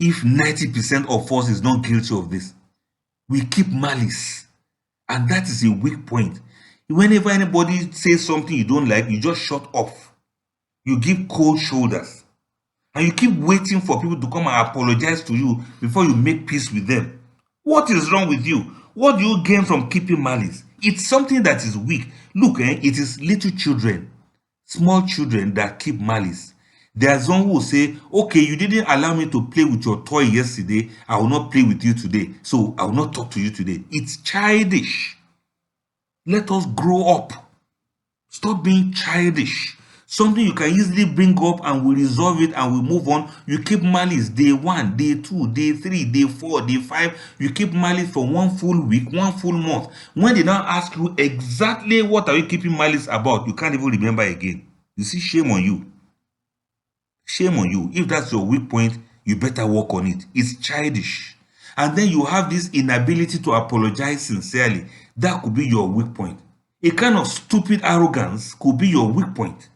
90% of us is not guilty of this. We keep malice. And that is a weak point. Whenever anybody says something you don't like, you just shut off. You give cold shoulders. And you keep waiting for people to come and apologize to you before you make peace with them. What is wrong with you? What do you gain from keeping malice? It's something that is weak. Look, it is little children, small children that keep malice. There's some who will say, okay, you didn't allow me to play with your toy yesterday. I will not play with you today. So I will not talk to you today. It's childish. Let us grow up. Stop being childish. Something you can easily bring up and we resolve it and we move on. You keep malice day 1, day 2, day 3, day 4, day 5. You keep malice for 1 full week, 1 full month. When they now ask you exactly what are you keeping malice about, you can't even remember again. You see, shame on you. Shame on you. If that's your weak point, you better work on it. It's childish. And then you have this inability to apologize sincerely. That could be your weak point. A kind of stupid arrogance could be your weak point.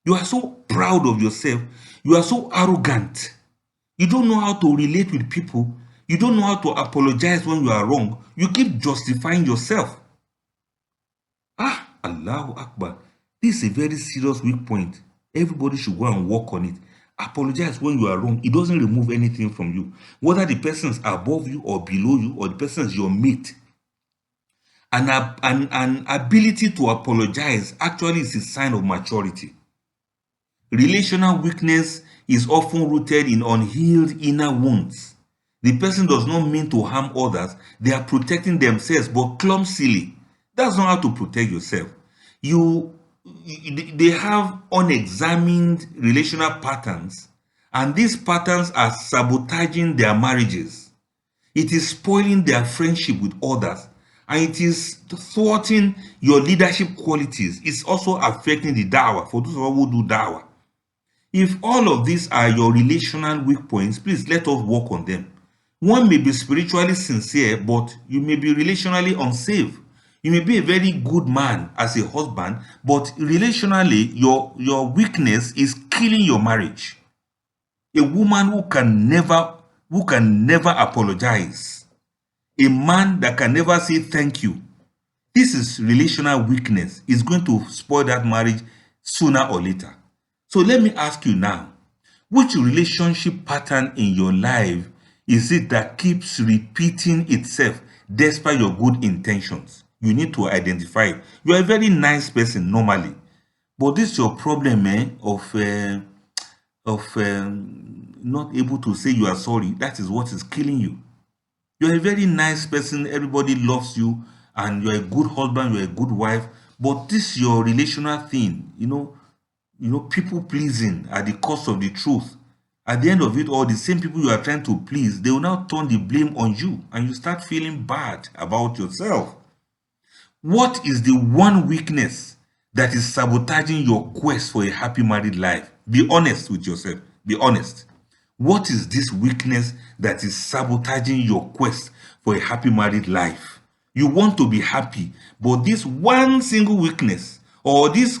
You are so proud of yourself. You are so arrogant. You don't know how to relate with people. You don't know how to apologize when you are wrong. You keep justifying yourself. Allahu Akbar. This is a very serious weak point. Everybody should go and work on it. Apologize when you are wrong. It doesn't remove anything from you. Whether the person is above you or below you or the person is your mate. An ability to apologize actually is a sign of maturity. Relational weakness is often rooted in unhealed inner wounds. The person does not mean to harm others. They are protecting themselves, but clumsily. That's not how to protect yourself. They have unexamined relational patterns, and these patterns are sabotaging their marriages. It is spoiling their friendship with others, and it is thwarting your leadership qualities. It's also affecting the da'wah, for those of us who do da'wah. If all of these are your relational weak points, please let us work on them. One may be spiritually sincere, but you may be relationally unsafe. You may be a very good man as a husband, but relationally, your weakness is killing your marriage. A woman who can never apologize. A man that can never say thank you. This is relational weakness. It's going to spoil that marriage sooner or later. So let me ask you now, which relationship pattern in your life is it that keeps repeating itself despite your good intentions? You need to identify it. You are a very nice person normally, but this is your problem of not able to say you are sorry. That is what is killing you. You're a very nice person. Everybody loves you, and you're a good husband. You're a good wife. But this is your relational thing. People pleasing at the cost of the truth. At the end of it all, the same people you are trying to please, they will now turn the blame on you, and you start feeling bad about yourself. What is the one weakness that is sabotaging your quest for a happy married life? Be honest with yourself. Be honest. What is this weakness that is sabotaging your quest for a happy married life? You want to be happy, but this one single weakness or this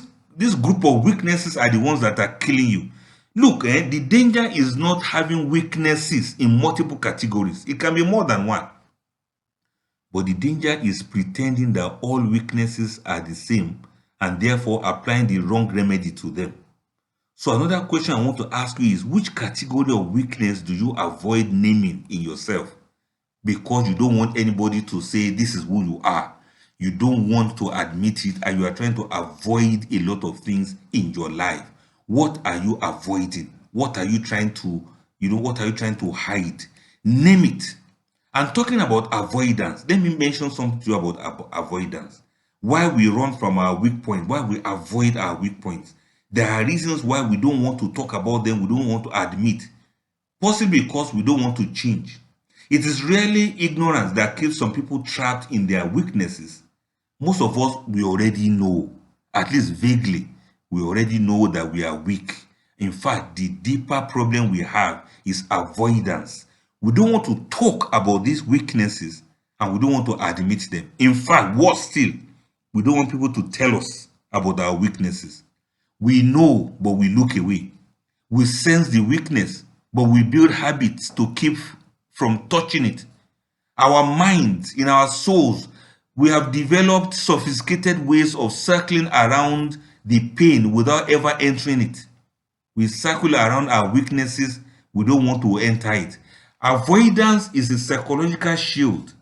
group of weaknesses are the ones that are killing you. Look, the danger is not having weaknesses in multiple categories. It can be more than one. But the danger is pretending that all weaknesses are the same and therefore applying the wrong remedy to them. So another question I want to ask you is, which category of weakness do you avoid naming in yourself? Because you don't want anybody to say this is who you are. You don't want to admit it, and you are trying to avoid a lot of things in your life. What are you avoiding? What are you trying to, what are you trying to hide? Name it. And talking about avoidance, let me mention something to you about avoidance. Why we run from our weak point, why we avoid our weak points. There are reasons why we don't want to talk about them, we don't want to admit. Possibly because we don't want to change. It is really ignorance that keeps some people trapped in their weaknesses. Most of us, we already know, at least vaguely, we already know that we are weak. In fact, the deeper problem we have is avoidance. We don't want to talk about these weaknesses and we don't want to admit them. In fact, worse still, we don't want people to tell us about our weaknesses. We know, but we look away. We sense the weakness, but we build habits to keep from touching it. Our minds, in our souls, we have developed sophisticated ways of circling around the pain without ever entering it. We circle around our weaknesses, we don't want to enter it. Avoidance is a psychological shield.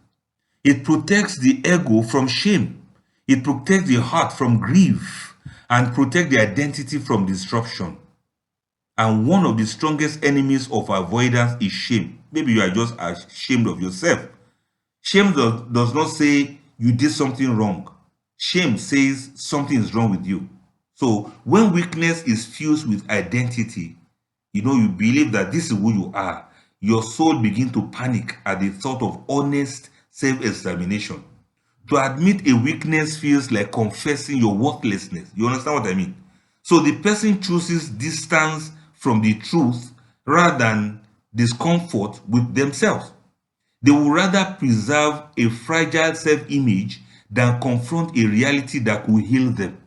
It protects the ego from shame. It protects the heart from grief and protects the identity from disruption. And one of the strongest enemies of avoidance is shame. Maybe you are just ashamed of yourself. Shame does not say you did something wrong. Shame says something is wrong with you. So when weakness is fused with identity, you believe that this is who you are. Your soul begins to panic at the thought of honest self-examination. To admit a weakness feels like confessing your worthlessness. You understand what I mean? So the person chooses distance from the truth rather than discomfort with themselves. They would rather preserve a fragile self-image than confront a reality that will heal them.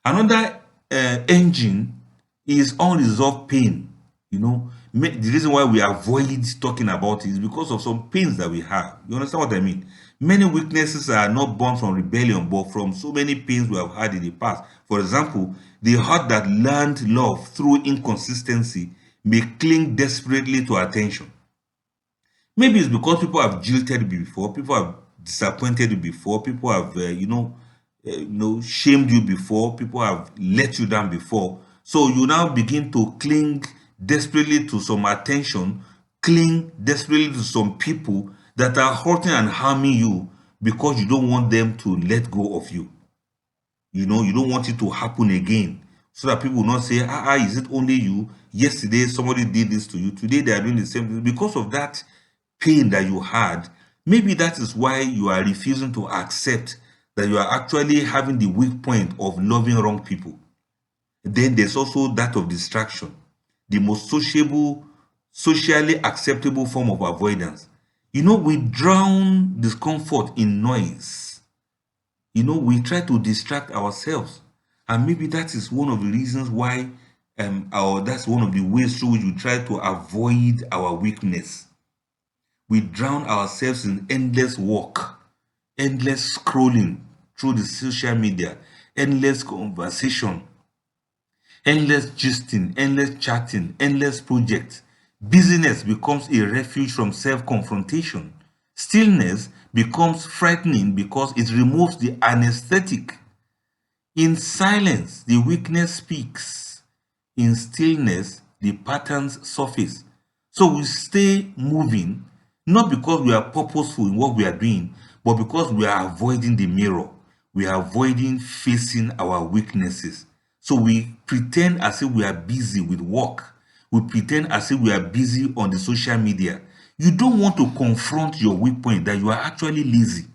Another engine is unresolved pain. The reason why we avoid talking about it is because of some pains that we have. You understand what I mean? Many weaknesses are not born from rebellion, but from so many pains we have had in the past. For example, the heart that learned love through inconsistency may cling desperately to attention. Maybe it's because people have jilted you before, people have disappointed you before, people have, shamed you before, people have let you down before. So you now begin to cling desperately to some attention, cling desperately to some people that are hurting and harming you because you don't want them to let go of you. You don't want it to happen again, so that people will not say, is it only you? Yesterday somebody did this to you, today they are doing the same thing. Because of that pain that you had, maybe that is why you are refusing to accept that you are actually having the weak point of loving wrong people. Then there's also that of distraction, the most socially acceptable form of avoidance. We drown discomfort in noise. We try to distract ourselves. And maybe that is one of the reasons why, or that's one of the ways through which we try to avoid our weakness. We drown ourselves in endless work, endless scrolling through the social media, endless conversation, endless gisting, endless chatting, endless projects. Busyness becomes a refuge from self-confrontation. Stillness becomes frightening because it removes the anesthetic. In silence, the weakness speaks. In stillness, the patterns surface. So we stay moving, not because we are purposeful in what we are doing, but because we are avoiding the mirror. We are avoiding facing our weaknesses. So we pretend as if we are busy with work. We pretend as if we are busy on the social media. You don't want to confront your weak point, that you are actually lazy.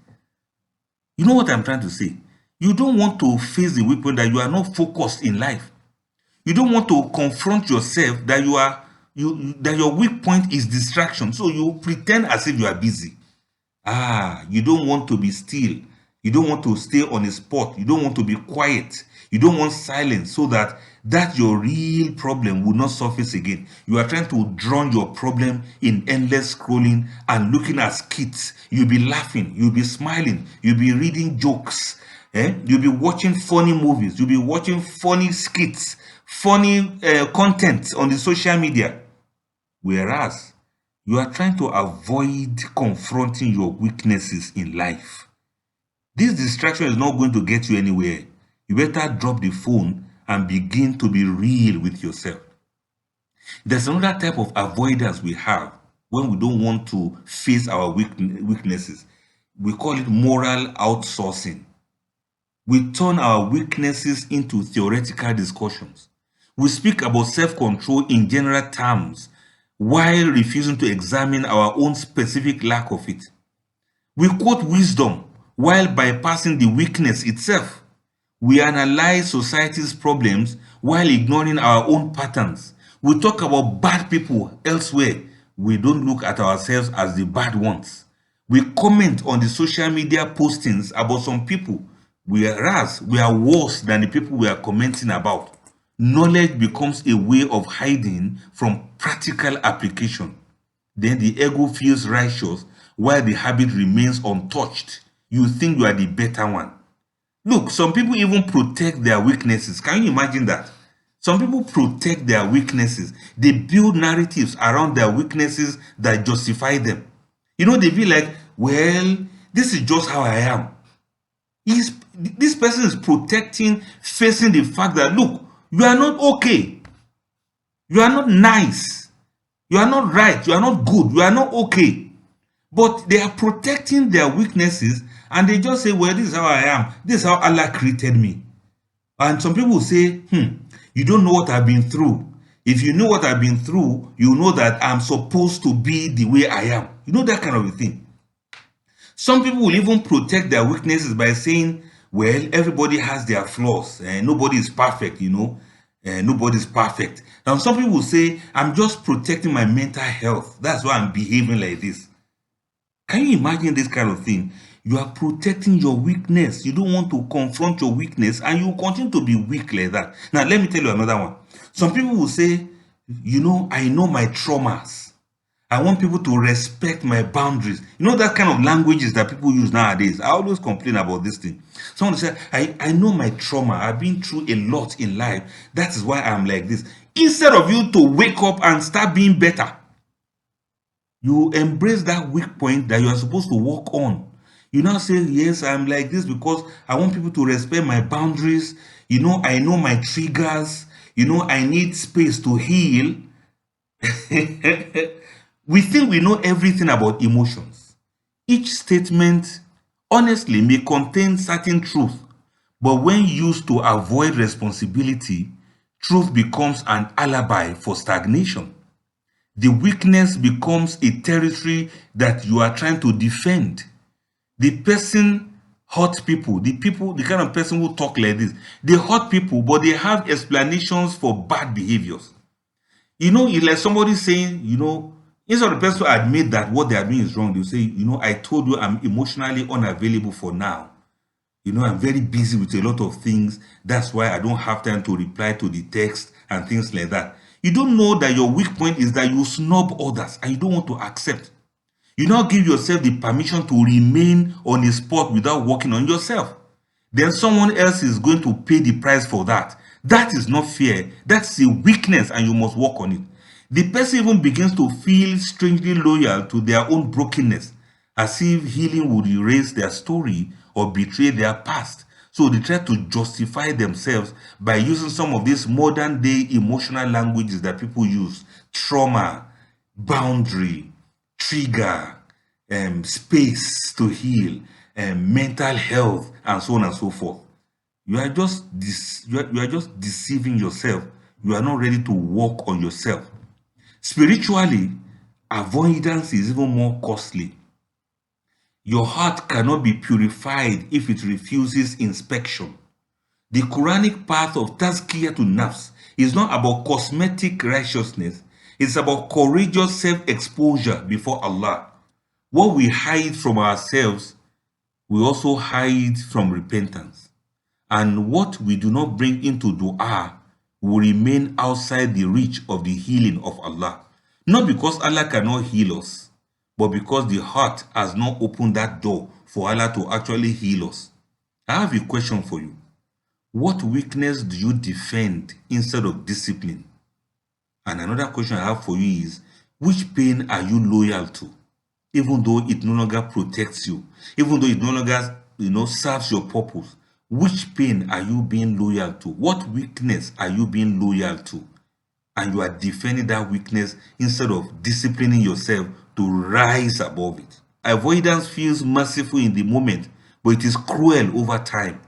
You know what I'm trying to say? You don't want to face the weak point that you are not focused in life. You don't want to confront yourself that that your weak point is distraction. So you pretend as if you are busy. You don't want to be still. You don't want to stay on a spot. You don't want to be quiet. You don't want silence, so that your real problem will not surface again. You are trying to drown your problem in endless scrolling and looking at skits. You'll be laughing. You'll be smiling. You'll be reading jokes. You'll be watching funny movies. You'll be watching funny skits, funny content on the social media. Whereas you are trying to avoid confronting your weaknesses in life. This distraction is not going to get you anywhere. You better drop the phone and begin to be real with yourself. There's another type of avoidance we have when we don't want to face our weaknesses. We call it moral outsourcing. We turn our weaknesses into theoretical discussions. We speak about self-control in general terms while refusing to examine our own specific lack of it. We quote wisdom while bypassing the weakness itself. We analyze society's problems while ignoring our own patterns. We talk about bad people elsewhere. We don't look at ourselves as the bad ones. We comment on the social media postings about some people, whereas we are worse than the people we are commenting about. Knowledge becomes a way of hiding from practical application. Then the ego feels righteous while the habit remains untouched. You think you are the better one. Look, some people even protect their weaknesses. Can you imagine that? Some people protect their weaknesses. They build narratives around their weaknesses that justify them. You know, they feel like, well, this is just how I am. This person is protecting, facing the fact that, look, you are not okay. You are not nice. You are not right. You are not good. You are not okay. But they are protecting their weaknesses, and they just say, well, this is how I am. This is how Allah created me. And some people say, you don't know what I've been through. If you know what I've been through, you know that I'm supposed to be the way I am. You know, that kind of a thing. Some people will even protect their weaknesses by saying, well, everybody has their flaws and nobody is perfect, you know. Nobody's perfect. Now, some people will say, I'm just protecting my mental health. That's why I'm behaving like this. Can you imagine this kind of thing? You are protecting your weakness. You don't want to confront your weakness, and you continue to be weak like that. Now, let me tell you another one. Some people will say, you know, I know my traumas. I want people to respect my boundaries. You know, that kind of languages that people use nowadays. I always complain about this thing. Someone will say, I know my trauma. I've been through a lot in life. That is why I'm like this. Instead of you to wake up and start being better, you embrace that weak point that you are supposed to work on. You now say, yes, I'm like this because I want people to respect my boundaries. You know, I know my triggers. You know, I need space to heal. We think we know everything about emotions. Each statement, honestly, may contain certain truth, but when used to avoid responsibility, truth becomes an alibi for stagnation. The weakness becomes a territory that you are trying to defend. The person hurt people, the kind of person who talk like this, they hurt people, but they have explanations for bad behaviors. You know, it's like somebody saying, you know, instead of the person to admit that what they are doing is wrong, they'll say, you know, I told you I'm emotionally unavailable for now. You know, I'm very busy with a lot of things. That's why I don't have time to reply to the text and things like that. You don't know that your weak point is that you snub others and you don't want to accept. You now give yourself the permission to remain on a spot without working on yourself. Then someone else is going to pay the price for that. That is not fair. That's a weakness and you must work on it. The person even begins to feel strangely loyal to their own brokenness, as if healing would erase their story or betray their past. So they try to justify themselves by using some of these modern day emotional languages that people use: trauma, boundary, trigger, space to heal, mental health, and so on and so forth. You are just deceiving yourself. You are not ready to work on yourself. Spiritually, avoidance is even more costly. Your heart cannot be purified if it refuses inspection. The Quranic path of tazkiyah to nafs is not about cosmetic righteousness. It's about courageous self-exposure before Allah. What we hide from ourselves, we also hide from repentance. And what we do not bring into dua will remain outside the reach of the healing of Allah. Not because Allah cannot heal us, but because the heart has not opened that door for Allah to actually heal us. I have a question for you. What weakness do you defend instead of discipline? And another question I have for you is, which pain are you loyal to? Even though it no longer protects you, even though it no longer serves your purpose, which pain are you being loyal to? What weakness are you being loyal to? And you are defending that weakness instead of disciplining yourself to rise above it. Avoidance feels merciful in the moment, but it is cruel over time.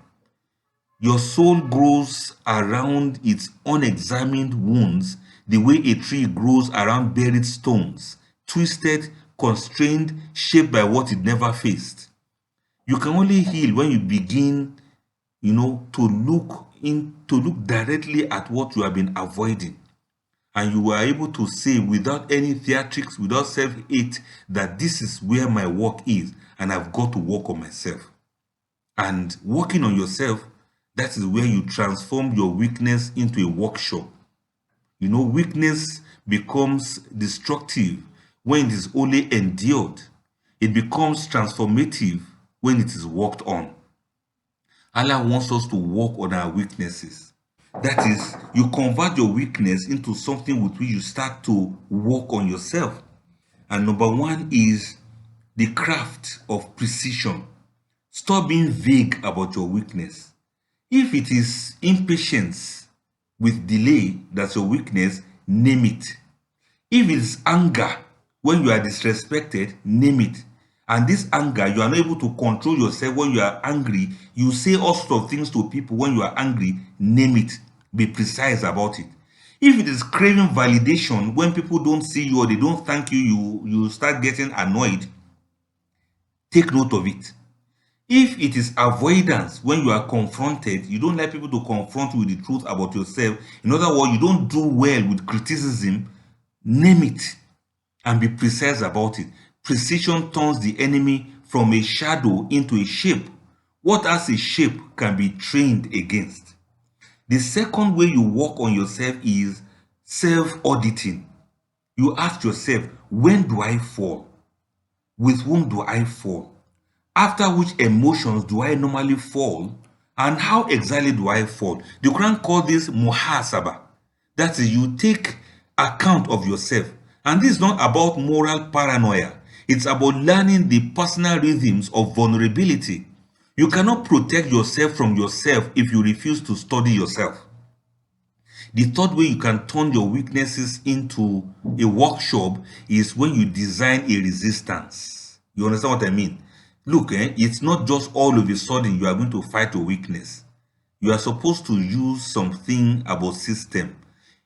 Your soul grows around its unexamined wounds the way a tree grows around buried stones, twisted, constrained, shaped by what it never faced. You can only heal when you begin, to look directly at what you have been avoiding. And you are able to say without any theatrics, without self-hate, that this is where my work is and I've got to work on myself. And working on yourself, that is where you transform your weakness into a workshop. Weakness becomes destructive when it is only endured. It becomes transformative when it is worked on. Allah wants us to work on our weaknesses. That is, you convert your weakness into something with which you start to work on yourself. And number one is the craft of precision. Stop being vague about your weakness. If it is impatience with delay that's your weakness, name it. If it is anger when you are disrespected, name it. And this anger, you are not able to control yourself when you are angry. You say all sorts of things to people when you are angry, name it. Be precise about it. If it is craving validation when people don't see you or they don't thank you, you start getting annoyed, take note of it. If it is avoidance when you are confronted, you don't like people to confront you with the truth about yourself. In other words, you don't do well with criticism, name it and be precise about it. Precision turns the enemy from a shadow into a shape. What has a shape can be trained against. The second way you work on yourself is self-auditing. You ask yourself, when do I fall? With whom do I fall? After which emotions do I normally fall? And how exactly do I fall? The Quran calls this muhasaba. That is, you take account of yourself. And this is not about moral paranoia. It's about learning the personal rhythms of vulnerability. You cannot protect yourself from yourself if you refuse to study yourself. The third way you can turn your weaknesses into a workshop is when you design a resistance. You understand what I mean? Look, it's not just all of a sudden you are going to fight your weakness. You are supposed to use something about system.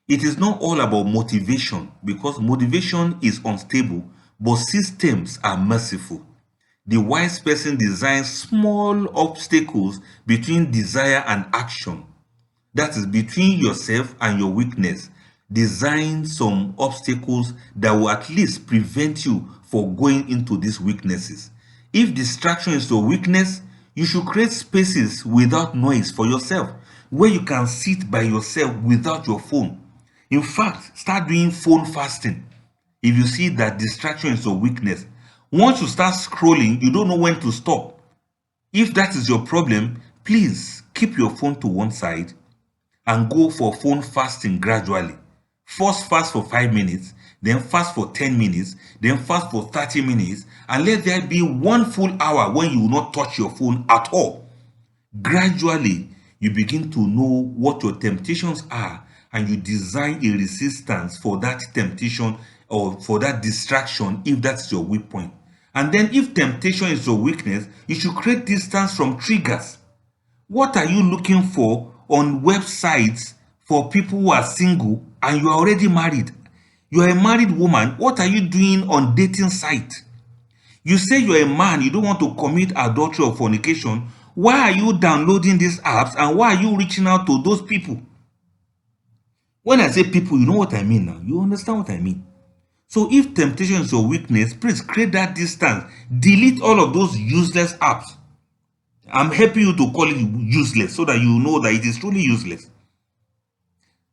It is not all about motivation, because motivation is unstable, but systems are merciful. The wise person designs small obstacles between desire and action. That is, between yourself and your weakness. Design some obstacles that will at least prevent you from going into these weaknesses. If distraction is your weakness, you should create spaces without noise for yourself, where you can sit by yourself without your phone. In fact, start doing phone fasting. If you see that distraction is your weakness, once you start scrolling, you don't know when to stop. If that is your problem, please keep your phone to one side and go for phone fasting gradually. First fast for 5 minutes, then fast for 10 minutes, then fast for 30 minutes, and let there be 1 full hour when you will not touch your phone at all. Gradually, you begin to know what your temptations are, and you design a resistance for that temptation or for that distraction if that's your weak point. And then if temptation is your weakness, you should create distance from triggers. What are you looking for on websites for people who are single and you are already married? You are a married woman. What are you doing on dating site? You say you're a man, you don't want to commit adultery or fornication. Why are you downloading these apps and why are you reaching out to those people? When I say people, you know what I mean now. You understand what I mean. So if temptation is your weakness, please create that distance. Delete all of those useless apps. I'm helping you to call it useless so that you know that it is truly useless.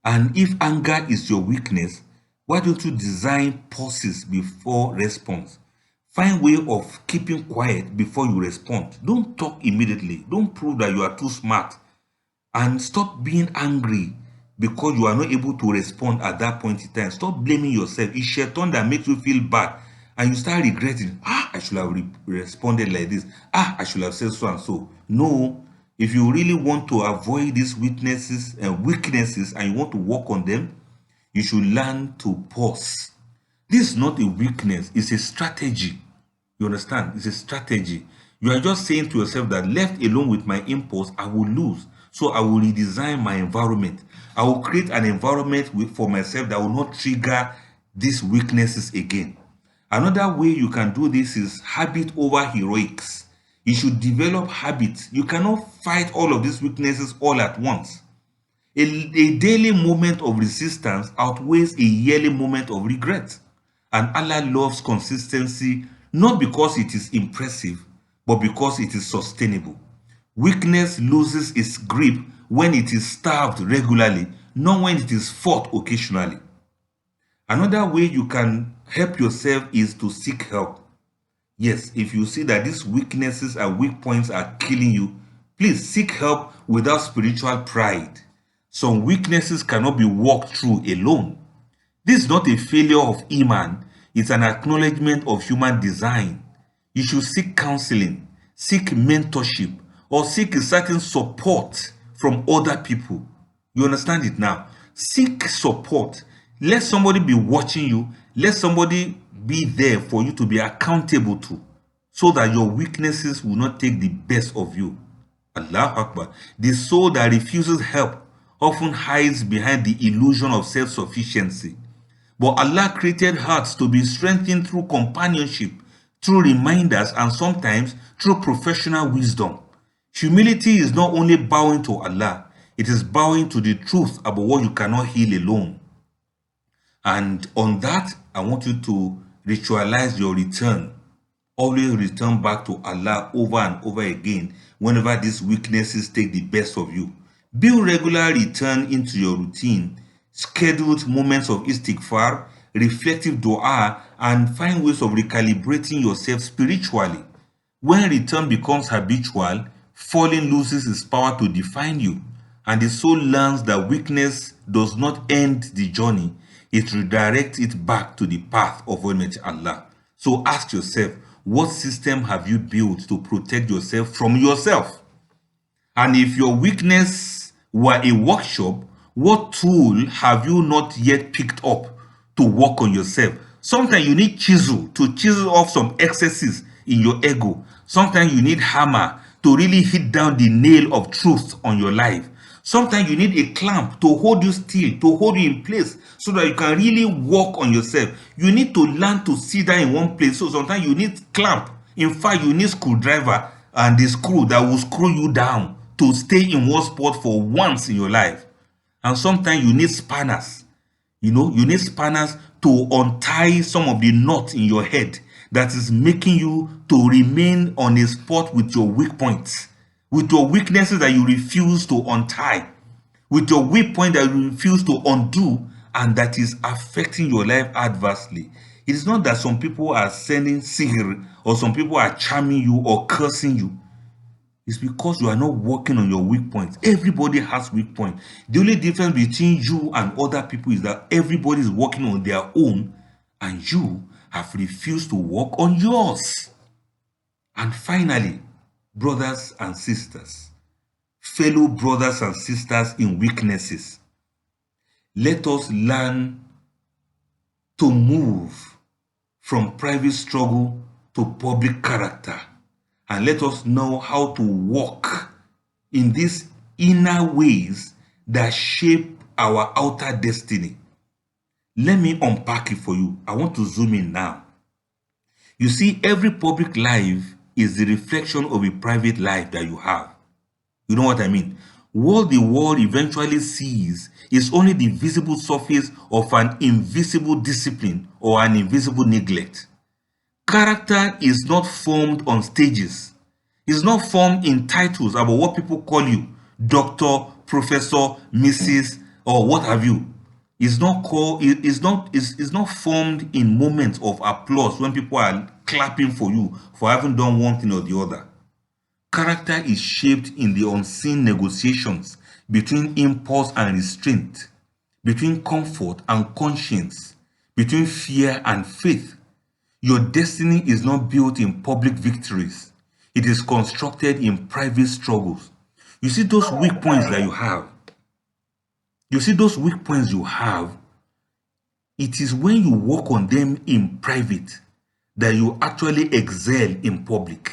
And if anger is your weakness, why don't you design pauses before response? Find way of keeping quiet before you respond. Don't talk immediately. Don't prove that you are too smart. And stop being angry because you are not able to respond at that point in time. Stop blaming yourself. It's shaitan that makes you feel bad. And you start regretting. I should have responded like this. I should have said so and so. No. If you really want to avoid these weaknesses and you want to work on them, you should learn to pause. This is not a weakness. It's a strategy. You understand? It's a strategy. You are just saying to yourself that left alone with my impulse, I will lose. So I will redesign my environment. I will create an environment for myself that will not trigger these weaknesses again. Another way you can do this is habit over heroics. You should develop habits. You cannot fight all of these weaknesses all at once. A daily moment of resistance outweighs a yearly moment of regret. And Allah loves consistency not because it is impressive, but because it is sustainable. Weakness loses its grip when it is starved regularly, not when it is fought occasionally. Another way you can help yourself is to seek help. Yes, if you see that these weaknesses and weak points are killing you, please seek help without spiritual pride. Some weaknesses cannot be walked through alone. This is not a failure of Iman, it's an acknowledgement of human design. You should seek counseling, seek mentorship, or seek a certain support from other people. You understand it now? Seek support. Let somebody be watching you. Let somebody be there for you to be accountable to, so that your weaknesses will not take the best of you. Allahu Akbar. The soul that refuses help often hides behind the illusion of self-sufficiency. But Allah created hearts to be strengthened through companionship, through reminders, and sometimes through professional wisdom. Humility is not only bowing to Allah, it is bowing to the truth about what you cannot heal alone. And on that, I want you to ritualize your return. Always return back to Allah over and over again whenever these weaknesses take the best of you. Build regular return into your routine, scheduled moments of istighfar, reflective dua, and find ways of recalibrating yourself spiritually. When return becomes habitual, falling loses its power to define you, and the soul learns that weakness does not end the journey, it redirects it back to the path of Almighty Allah. So ask yourself, what system have you built to protect yourself from yourself? And if your weakness were a workshop, what tool have you not yet picked up to work on yourself? Sometimes you need chisel to chisel off some excesses in your ego. Sometimes you need hammer to really hit down the nail of truth on your life. Sometimes you need a clamp to hold you still, to hold you in place so that you can really work on yourself. You need to learn to sit down in one place. So sometimes you need clamp. In fact, you need screwdriver and the screw that will screw you down to stay in one spot for once in your life. And sometimes you need spanners. You need spanners to untie some of the knots in your head that is making you to remain on a spot with your weak points, with your weaknesses that you refuse to untie, with your weak point that you refuse to undo, and that is affecting your life adversely. It is not that some people are sending sihr or some people are charming you or cursing you. It's because you are not working on your weak points. Everybody has weak points. The only difference between you and other people is that everybody is working on their own and you have refused to work on yours. And finally, brothers and sisters, fellow brothers and sisters in weaknesses, let us learn to move from private struggle to public character. And let us know how to walk in these inner ways that shape our outer destiny. Let me unpack it for you. I want to zoom in now. You see, every public life is the reflection of a private life that you have. You know what I mean? What the world eventually sees is only the visible surface of an invisible discipline or an invisible neglect. Character is not formed on stages. It's not formed in titles about what people call you, doctor, professor, Mrs., or what have you. It's not formed in moments of applause when people are clapping for you for having done one thing or the other. Character is shaped in the unseen negotiations between impulse and restraint, between comfort and conscience, between fear and faith. Your destiny is not built in public victories. It is constructed in private struggles. You see those weak points that you have. It is when you work on them in private that you actually excel in public.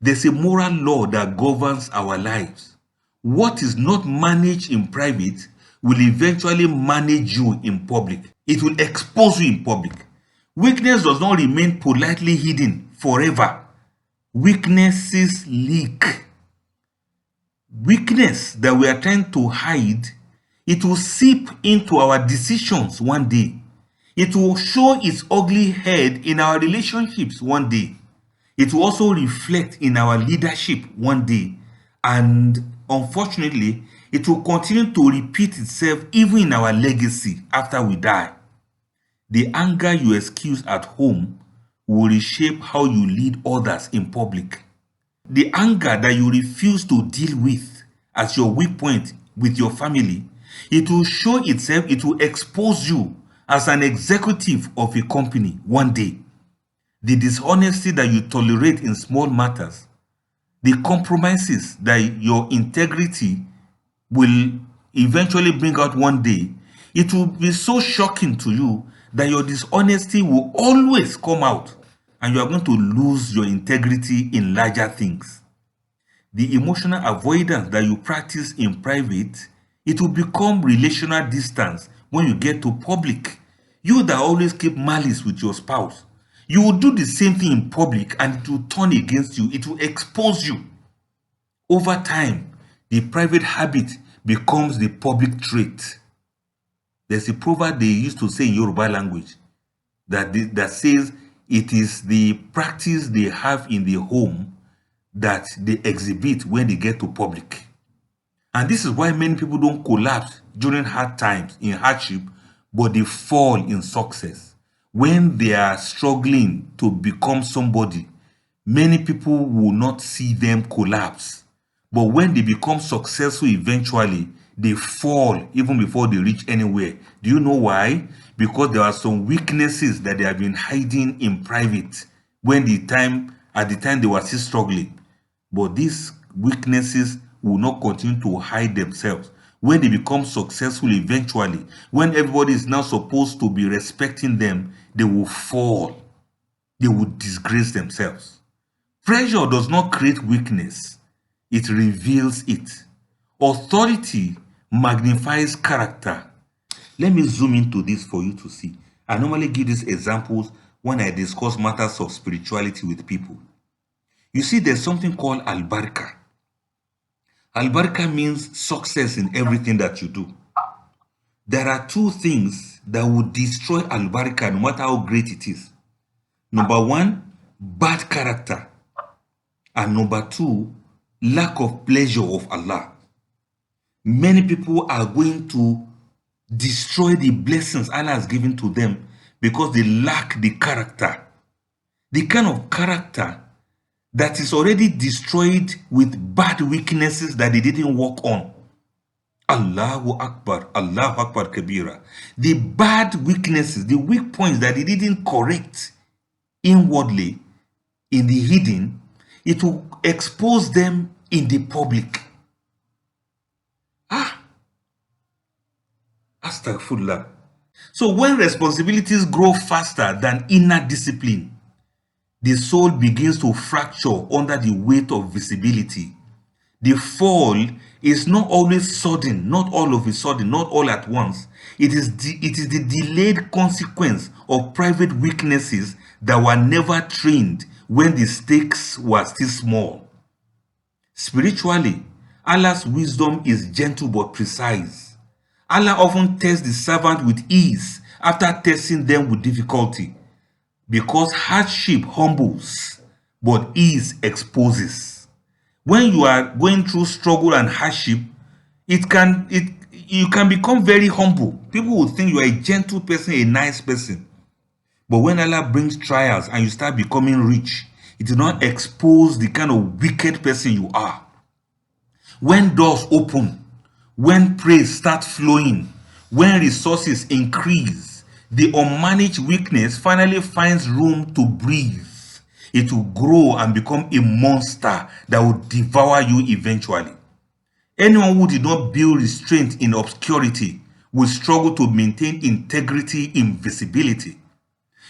There's a moral law that governs our lives. What is not managed in private will eventually manage you in public. It will expose you in public. Weakness does not remain politely hidden forever. Weaknesses leak. Weakness that we are trying to hide, it will seep into our decisions one day. It will show its ugly head in our relationships one day. It will also reflect in our leadership one day. And unfortunately, it will continue to repeat itself even in our legacy after we die. The anger you excuse at home will reshape how you lead others in public. The anger that you refuse to deal with as your weak point with your family, it will show itself, it will expose you as an executive of a company one day. The dishonesty that you tolerate in small matters, the compromises that your integrity will eventually bring out one day, it will be so shocking to you that your dishonesty will always come out and you are going to lose your integrity in larger things. The emotional avoidance that you practice in private, it will become relational distance when you get to public. You that always keep malice with your spouse, you will do the same thing in public and it will turn against you. It will expose you. Over time, the private habit becomes the public trait. There's a proverb they used to say in Yoruba language that says it is the practice they have in the home that they exhibit when they get to public. And this is why many people don't collapse during hard times, in hardship, but they fall in success. When they are struggling to become somebody, many people will not see them collapse. But when they become successful eventually, they fall even before they reach anywhere. Do you know why? Because there are some weaknesses that they have been hiding in private at the time they were still struggling. But these weaknesses will not continue to hide themselves. When they become successful eventually, when everybody is now supposed to be respecting them, they will fall. They will disgrace themselves. Pressure does not create weakness. It reveals it. Authority magnifies character. Let me zoom into this for you to see. I normally give these examples when I discuss matters of spirituality with people. You see, there's something called albarka. Albarka means success in everything that you do. There are two things that will destroy albarka no matter how great it is. Number one, bad character. And number two, lack of pleasure of Allah. Many people are going to destroy the blessings Allah has given to them because they lack the character. The kind of character that is already destroyed with bad weaknesses that they didn't work on. Allahu Akbar Kabira. The bad weaknesses, the weak points that they didn't correct inwardly, in the hidden, it will expose them in the public. Astaghfirullah. So when responsibilities grow faster than inner discipline, the soul begins to fracture under the weight of visibility. The fall is not always sudden, not all of a sudden, not all at once. It is the delayed consequence of private weaknesses that were never trained when the stakes were still small. Spiritually, Allah's wisdom is gentle but precise. Allah often tests the servant with ease after testing them with difficulty, because hardship humbles, but ease exposes. When you are going through struggle and hardship, you can become very humble. People will think you are a gentle person, a nice person. But when Allah brings trials and you start becoming rich, it will not expose the kind of wicked person you are. When doors open, when praise starts flowing, when resources increase, the unmanaged weakness finally finds room to breathe. It will grow and become a monster that will devour you eventually. Anyone who did not build restraint in obscurity will struggle to maintain integrity in visibility.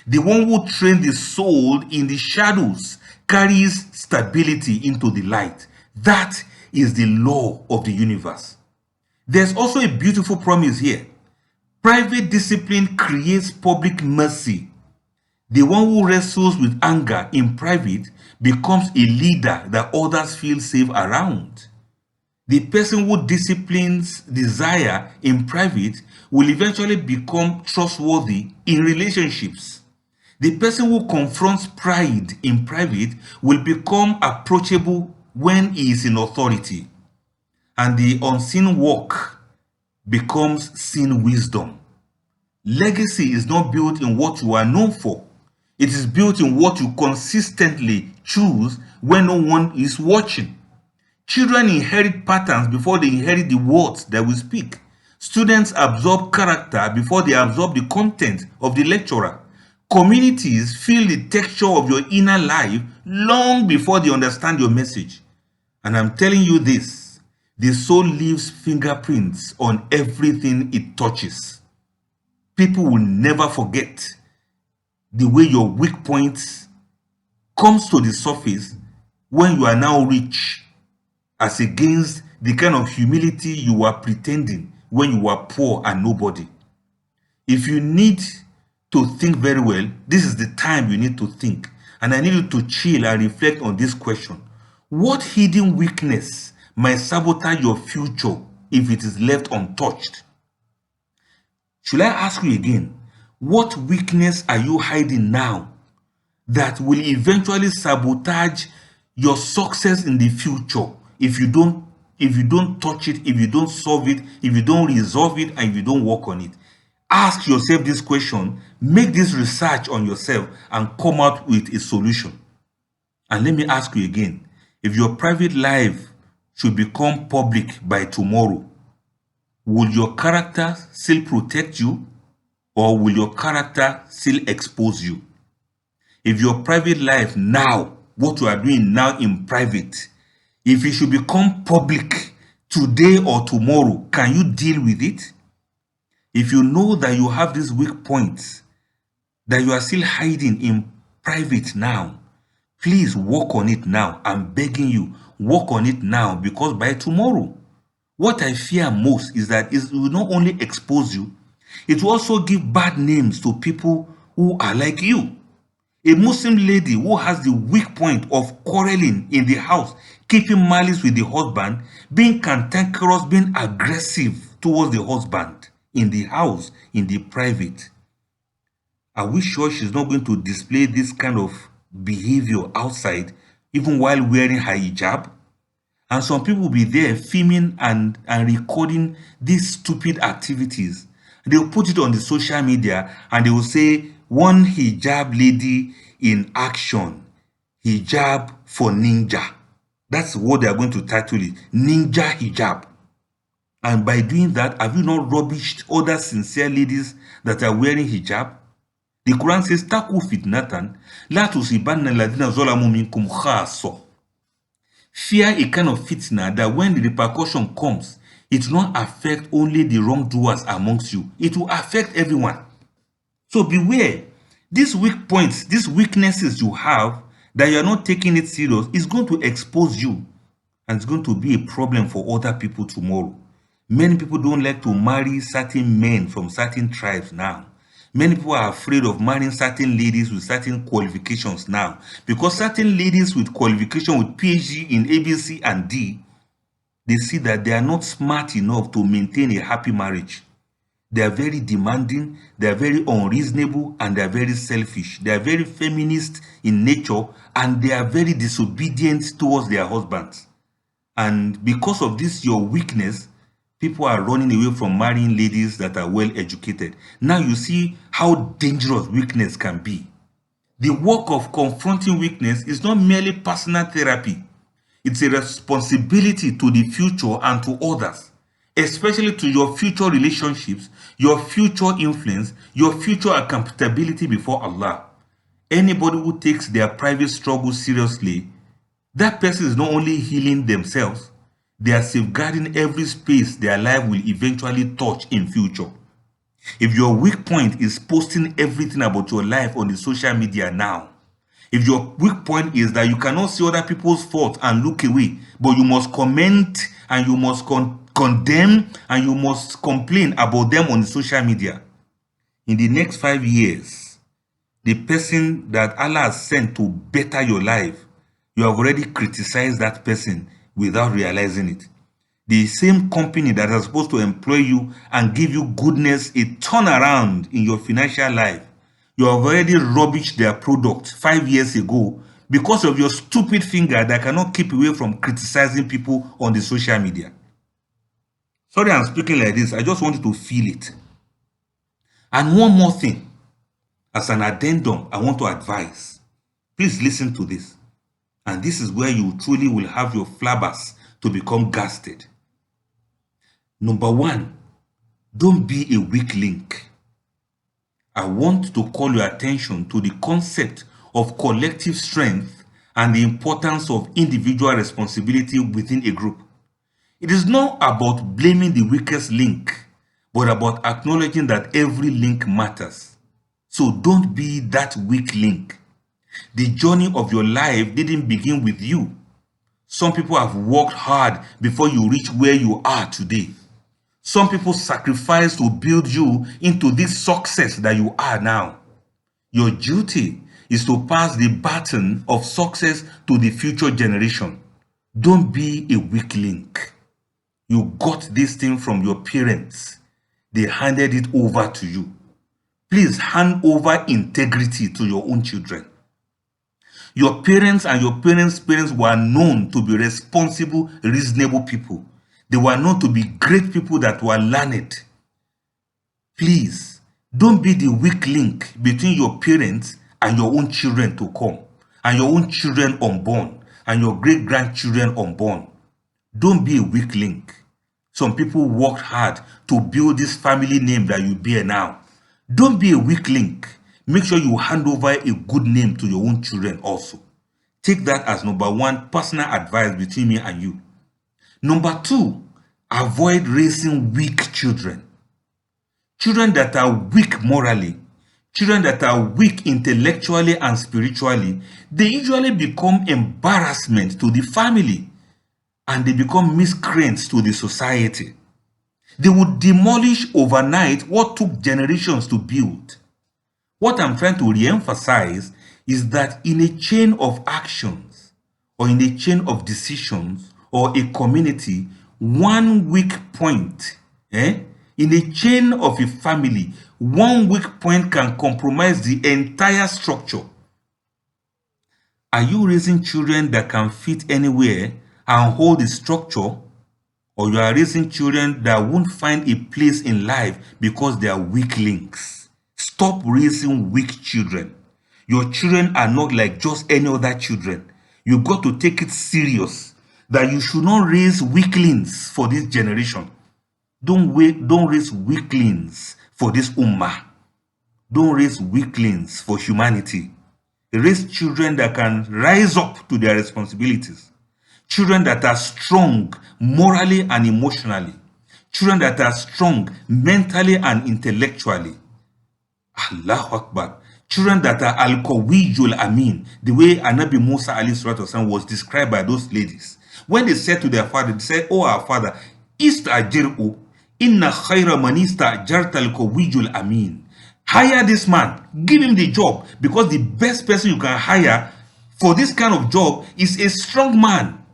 The one who trains the soul in the shadows carries stability into the light. That is the law of the universe. There's also a beautiful promise here. Private discipline creates public mercy. The one who wrestles with anger in private becomes a leader that others feel safe around. The person who disciplines desire in private will eventually become trustworthy in relationships. The person who confronts pride in private will become approachable when he is in authority. And the unseen work becomes seen wisdom. Legacy is not built in what you are known for. It is built in what you consistently choose when no one is watching. Children inherit patterns before they inherit the words that we speak. Students absorb character before they absorb the content of the lecturer. Communities feel the texture of your inner life long before they understand your message. And I'm telling you this, the soul leaves fingerprints on everything it touches. People will never forget the way your weak points comes to the surface when you are now rich, as against the kind of humility you were pretending when you were poor and nobody. If you need to think very well, this is the time you need to think. And I need you to chill and reflect on this question. What hidden weakness might sabotage your future if it is left untouched? Should I ask you again, what weakness are you hiding now that will eventually sabotage your success in the future if you don't touch it, if you don't solve it, if you don't resolve it, and if you don't work on it? Ask yourself this question, make this research on yourself, and come out with a solution. And let me ask you again, if your private life should become public by tomorrow, will your character still protect you, or will your character still expose you? If your private life now, what you are doing now in private, if it should become public today or tomorrow, can you deal with it? If you know that you have these weak points that you are still hiding in private now, please work on it now. I'm begging you, work on it now, because by tomorrow, what I fear most is that it will not only expose you, it will also give bad names to people who are like you. A Muslim lady who has the weak point of quarreling in the house, keeping malice with the husband, being cantankerous, being aggressive towards the husband in the house, in the private. Are we sure she's not going to display this kind of behavior outside, even while wearing her hijab? And some people will be there filming and recording these stupid activities. They'll put it on the social media and they will say, one hijab lady in action, hijab for ninja. That's what they are going to title it, ninja hijab. And by doing that, have you not rubbished other sincere ladies that are wearing hijab? The Quran says, Taku fitnatan, la tusibanna ladina zolamu minkum khaso. Fear a kind of fitna that when the repercussion comes, it will not affect only the wrongdoers amongst you. It will affect everyone. So beware. These weak points, these weaknesses you have, that you are not taking it serious, is going to expose you. And it's going to be a problem for other people tomorrow. Many people don't like to marry certain men from certain tribes now. Many people are afraid of marrying certain ladies with certain qualifications now, because certain ladies with qualification with PhD in ABC and D, they see that they are not smart enough to maintain a happy marriage. They are very demanding, they are very unreasonable, and they are very selfish. They are very feminist in nature, and they are very disobedient towards their husbands. And because of this, your weakness, people are running away from marrying ladies that are well educated. Now you see how dangerous weakness can be. The work of confronting weakness is not merely personal therapy. It's a responsibility to the future and to others, especially to your future relationships, your future influence, your future accountability before Allah. Anybody who takes their private struggle seriously, that person is not only healing themselves, they are safeguarding every space their life will eventually touch in future. If your weak point is posting everything about your life on the social media now, if your weak point is that you cannot see other people's faults and look away, but you must comment and you must condemn and you must complain about them on the social media, in the next 5 years, the person that Allah has sent to better your life, you have already criticized that person without realizing it. The same company that is supposed to employ you and give you goodness, a turnaround in your financial life, you have already rubbished their product 5 years ago because of your stupid finger that cannot keep away from criticizing people on the social media. Sorry I'm speaking like this. I just wanted to feel it. And one more thing, as an addendum, I want to advise. Please listen to this. And this is where you truly will have your flabbers to become gasted. Number one, don't be a weak link. I want to call your attention to the concept of collective strength and the importance of individual responsibility within a group. It is not about blaming the weakest link, but about acknowledging that every link matters. So don't be that weak link. The journey of your life didn't begin with you. Some people have worked hard before you reach where you are today. Some people sacrificed to build you into this success that you are now. Your duty is to pass the baton of success to the future generation. Don't be a weak link. You got this thing from your parents. They handed it over to you. Please hand over integrity to your own children. Your parents and your parents' parents were known to be responsible, reasonable people. They were known to be great people that were learned. Please, don't be the weak link between your parents and your own children to come, and your own children unborn, and your great-grandchildren unborn. Don't be a weak link. Some people worked hard to build this family name that you bear now. Don't be a weak link. Make sure you hand over a good name to your own children also. Take that as number one personal advice between me and you. Number two, avoid raising weak children. Children that are weak morally, children that are weak intellectually and spiritually, they usually become embarrassment to the family and they become miscreants to the society. They would demolish overnight what took generations to build. What I'm trying to re-emphasize is that in a chain of actions or in a chain of decisions or a community, one weak point, in a chain of a family, one weak point can compromise the entire structure. Are you raising children that can fit anywhere and hold the structure, or you are raising children that won't find a place in life because they are weak links? Stop raising weak children. Your children are not like just any other children. You got to take it serious that you should not raise weaklings for this generation. Don't raise weaklings for this ummah. Don't raise weaklings for humanity. Raise children that can rise up to their responsibilities. Children that are strong morally and emotionally. Children that are strong mentally and intellectually. Allahu Akbar. Children that are al-Qawiyul Amin, the way Anabi Musa was described by those ladies. When they said to their father, they said, "Oh, our father, istajir'u inna khayra man istajarta al-Qawiyul Amin." Hire this man, give him the job, because the best person you can hire for this kind of job is a strong man.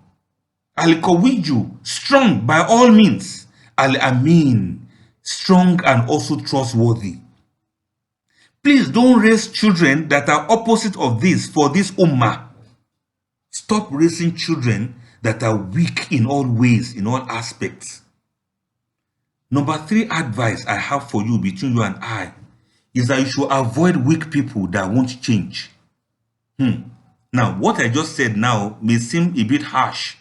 Al-Qawiyyu, strong by all means. Al-Amin, strong and also trustworthy. Please don't raise children that are opposite of this for this ummah. Stop raising children that are weak in all ways, in all aspects. Number 3 advice I have for you, between you and I, is that you should avoid weak people that won't change. Now, what I just said now may seem a bit harsh,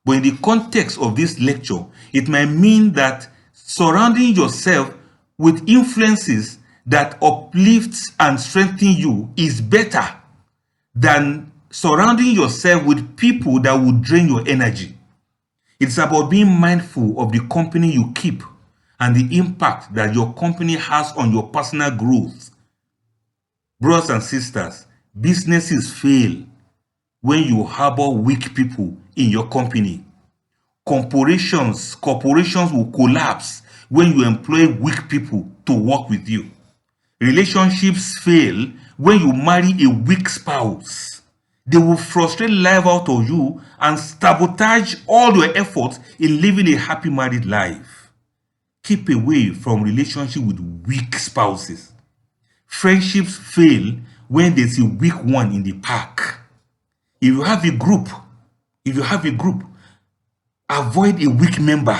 but in the context of this lecture, it might mean that surrounding yourself with influences that uplifts and strengthen you is better than surrounding yourself with people that will drain your energy. It's about being mindful of the company you keep and the impact that your company has on your personal growth. Brothers and sisters, businesses fail when you harbor weak people in your company. Corporations will collapse when you employ weak people to work with you. Relationships fail when you marry a weak spouse. They will frustrate life out of you and sabotage all your efforts in living a happy married life. Keep away from relationships with weak spouses. Friendships fail when there's a weak one in the pack. If you have a group, avoid a weak member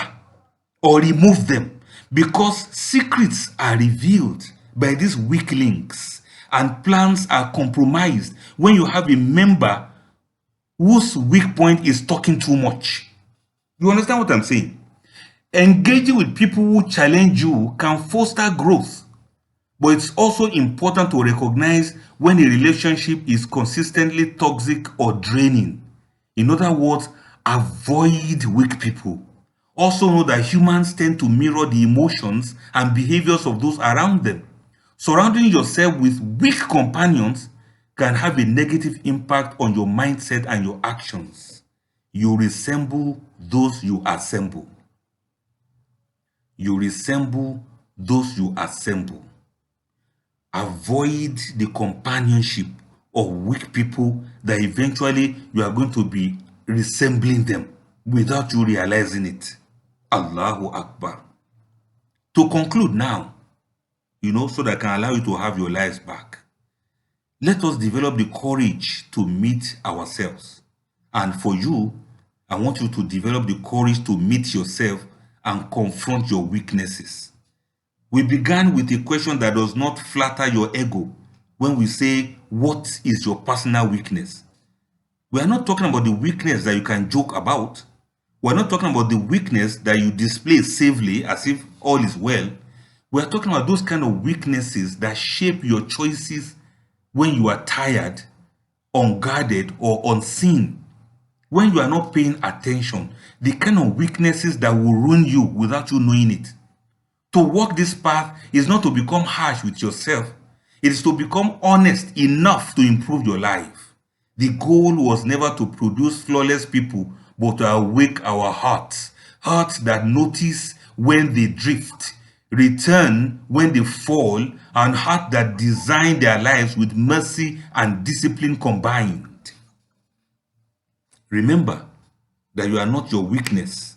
or remove them, because secrets are revealed by these weak links and plans are compromised when you have a member whose weak point is talking too much. You understand what I'm saying? Engaging with people who challenge you can foster growth, but it's also important to recognize when a relationship is consistently toxic or draining. In other words, avoid weak people. Also know that humans tend to mirror the emotions and behaviors of those around them. Surrounding yourself with weak companions can have a negative impact on your mindset and your actions. You resemble those you assemble. You resemble those you assemble. Avoid the companionship of weak people that eventually you are going to be resembling them without you realizing it. Allahu Akbar. To conclude now, so that I can allow you to have your lives back, let us develop the courage to meet ourselves. And for you, I want you to develop the courage to meet yourself and confront your weaknesses. We began with a question that does not flatter your ego when we say, what is your personal weakness? We are not talking about the weakness that you can joke about. We are not talking about the weakness that you display safely as if all is well. We are talking about those kind of weaknesses that shape your choices when you are tired, unguarded, or unseen. When you are not paying attention, the kind of weaknesses that will ruin you without you knowing it. To walk this path is not to become harsh with yourself. It is to become honest enough to improve your life. The goal was never to produce flawless people, but to awake our hearts. Hearts that notice when they drift, return when they fall, and hearts that design their lives with mercy and discipline combined. Remember that you are not your weakness,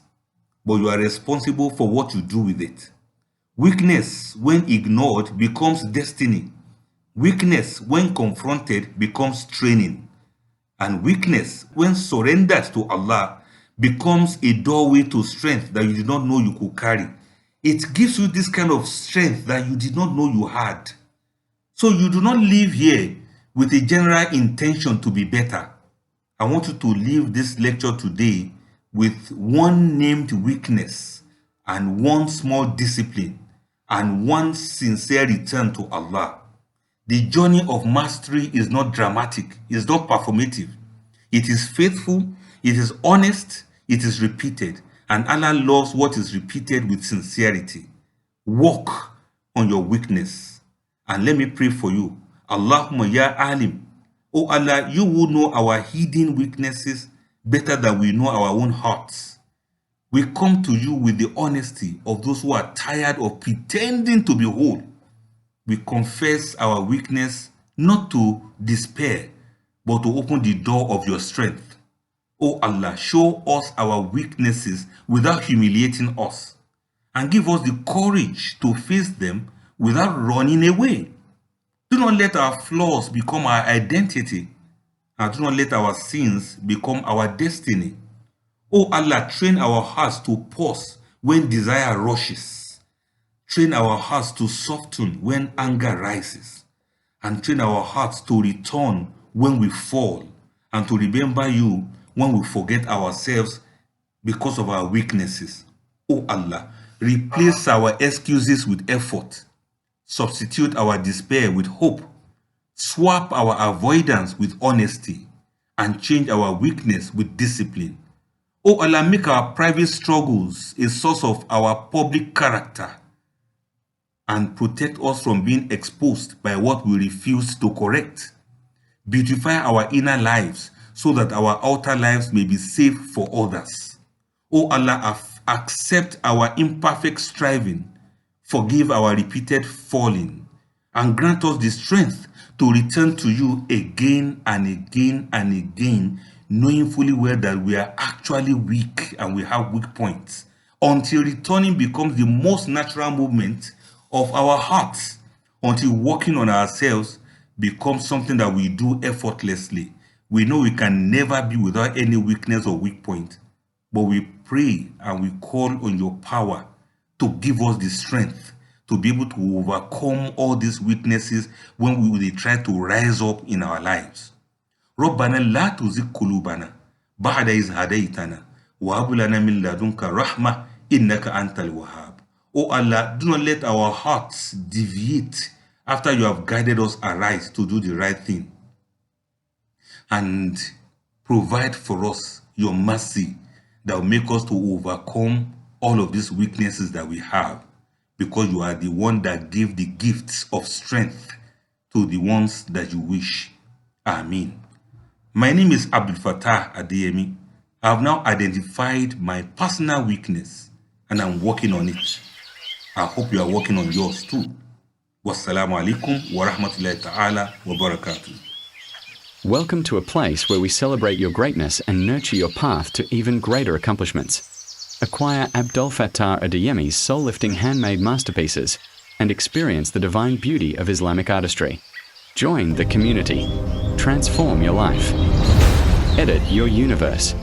but you are responsible for what you do with it. Weakness, when ignored, becomes destiny. Weakness, when confronted, becomes training. And weakness, when surrendered to Allah, becomes a doorway to strength that you did not know you could carry. It gives you this kind of strength that you did not know you had. So you do not live here with a general intention to be better. I want you to leave this lecture today with one named weakness and one small discipline and one sincere return to Allah. The journey of mastery is not dramatic, it's not performative. It is faithful, it is honest, it is repeated, and Allah loves what is repeated with sincerity. Work on your weakness. And let me pray for you. Allahumma ya alim. Oh Allah, you will know our hidden weaknesses better than we know our own hearts. We come to you with the honesty of those who are tired of pretending to be whole. we confess our weakness not to despair, but to open the door of your strength. O Allah, show us our weaknesses without humiliating us, and give us the courage to face them without running away. Do not let our flaws become our identity, and do not let our sins become our destiny. O Allah, train our hearts to pause when desire rushes. Train our hearts to soften when anger rises. And train our hearts to return when we fall, and to remember you when we forget ourselves because of our weaknesses. O Allah, replace our excuses with effort. Substitute our despair with hope. Swap our avoidance with honesty, and change our weakness with discipline. O Allah, make our private struggles a source of our public character, and protect us from being exposed by what we refuse to correct. Beautify our inner lives so that our outer lives may be safe for others. O Allah, accept our imperfect striving, forgive our repeated falling, and grant us the strength to return to you again and again and again, knowing fully well that we are actually weak and we have weak points, until returning becomes the most natural movement of our hearts, until working on ourselves becomes something that we do effortlessly. We know we can never be without any weakness or weak point, but we pray and we call on your power to give us the strength to be able to overcome all these weaknesses when we try to rise up in our lives. ربنا لا تزغ قلوبنا بعد إذ هديتنا وهب لنا من لدنك رحمة إنك أنت الوهاب. O Allah, do not let our hearts deviate after you have guided us aright to do the right thing, and provide for us your mercy that will make us to overcome all of these weaknesses that we have, because you are the one that gave the gifts of strength to the ones that you wish. Amen. My name is Abdul Fattah Adeyemi. I have now identified my personal weakness and I'm working on it. I hope you are working on yours too. Wassalamu alaikum wa rahmatullahi ta'ala wa barakatuh. Welcome to a place where we celebrate your greatness and nurture your path to even greater accomplishments. Acquire Abdul Fattah Adeyemi's soul-lifting handmade masterpieces and experience the divine beauty of Islamic artistry. Join the community. Transform your life. Edit your universe.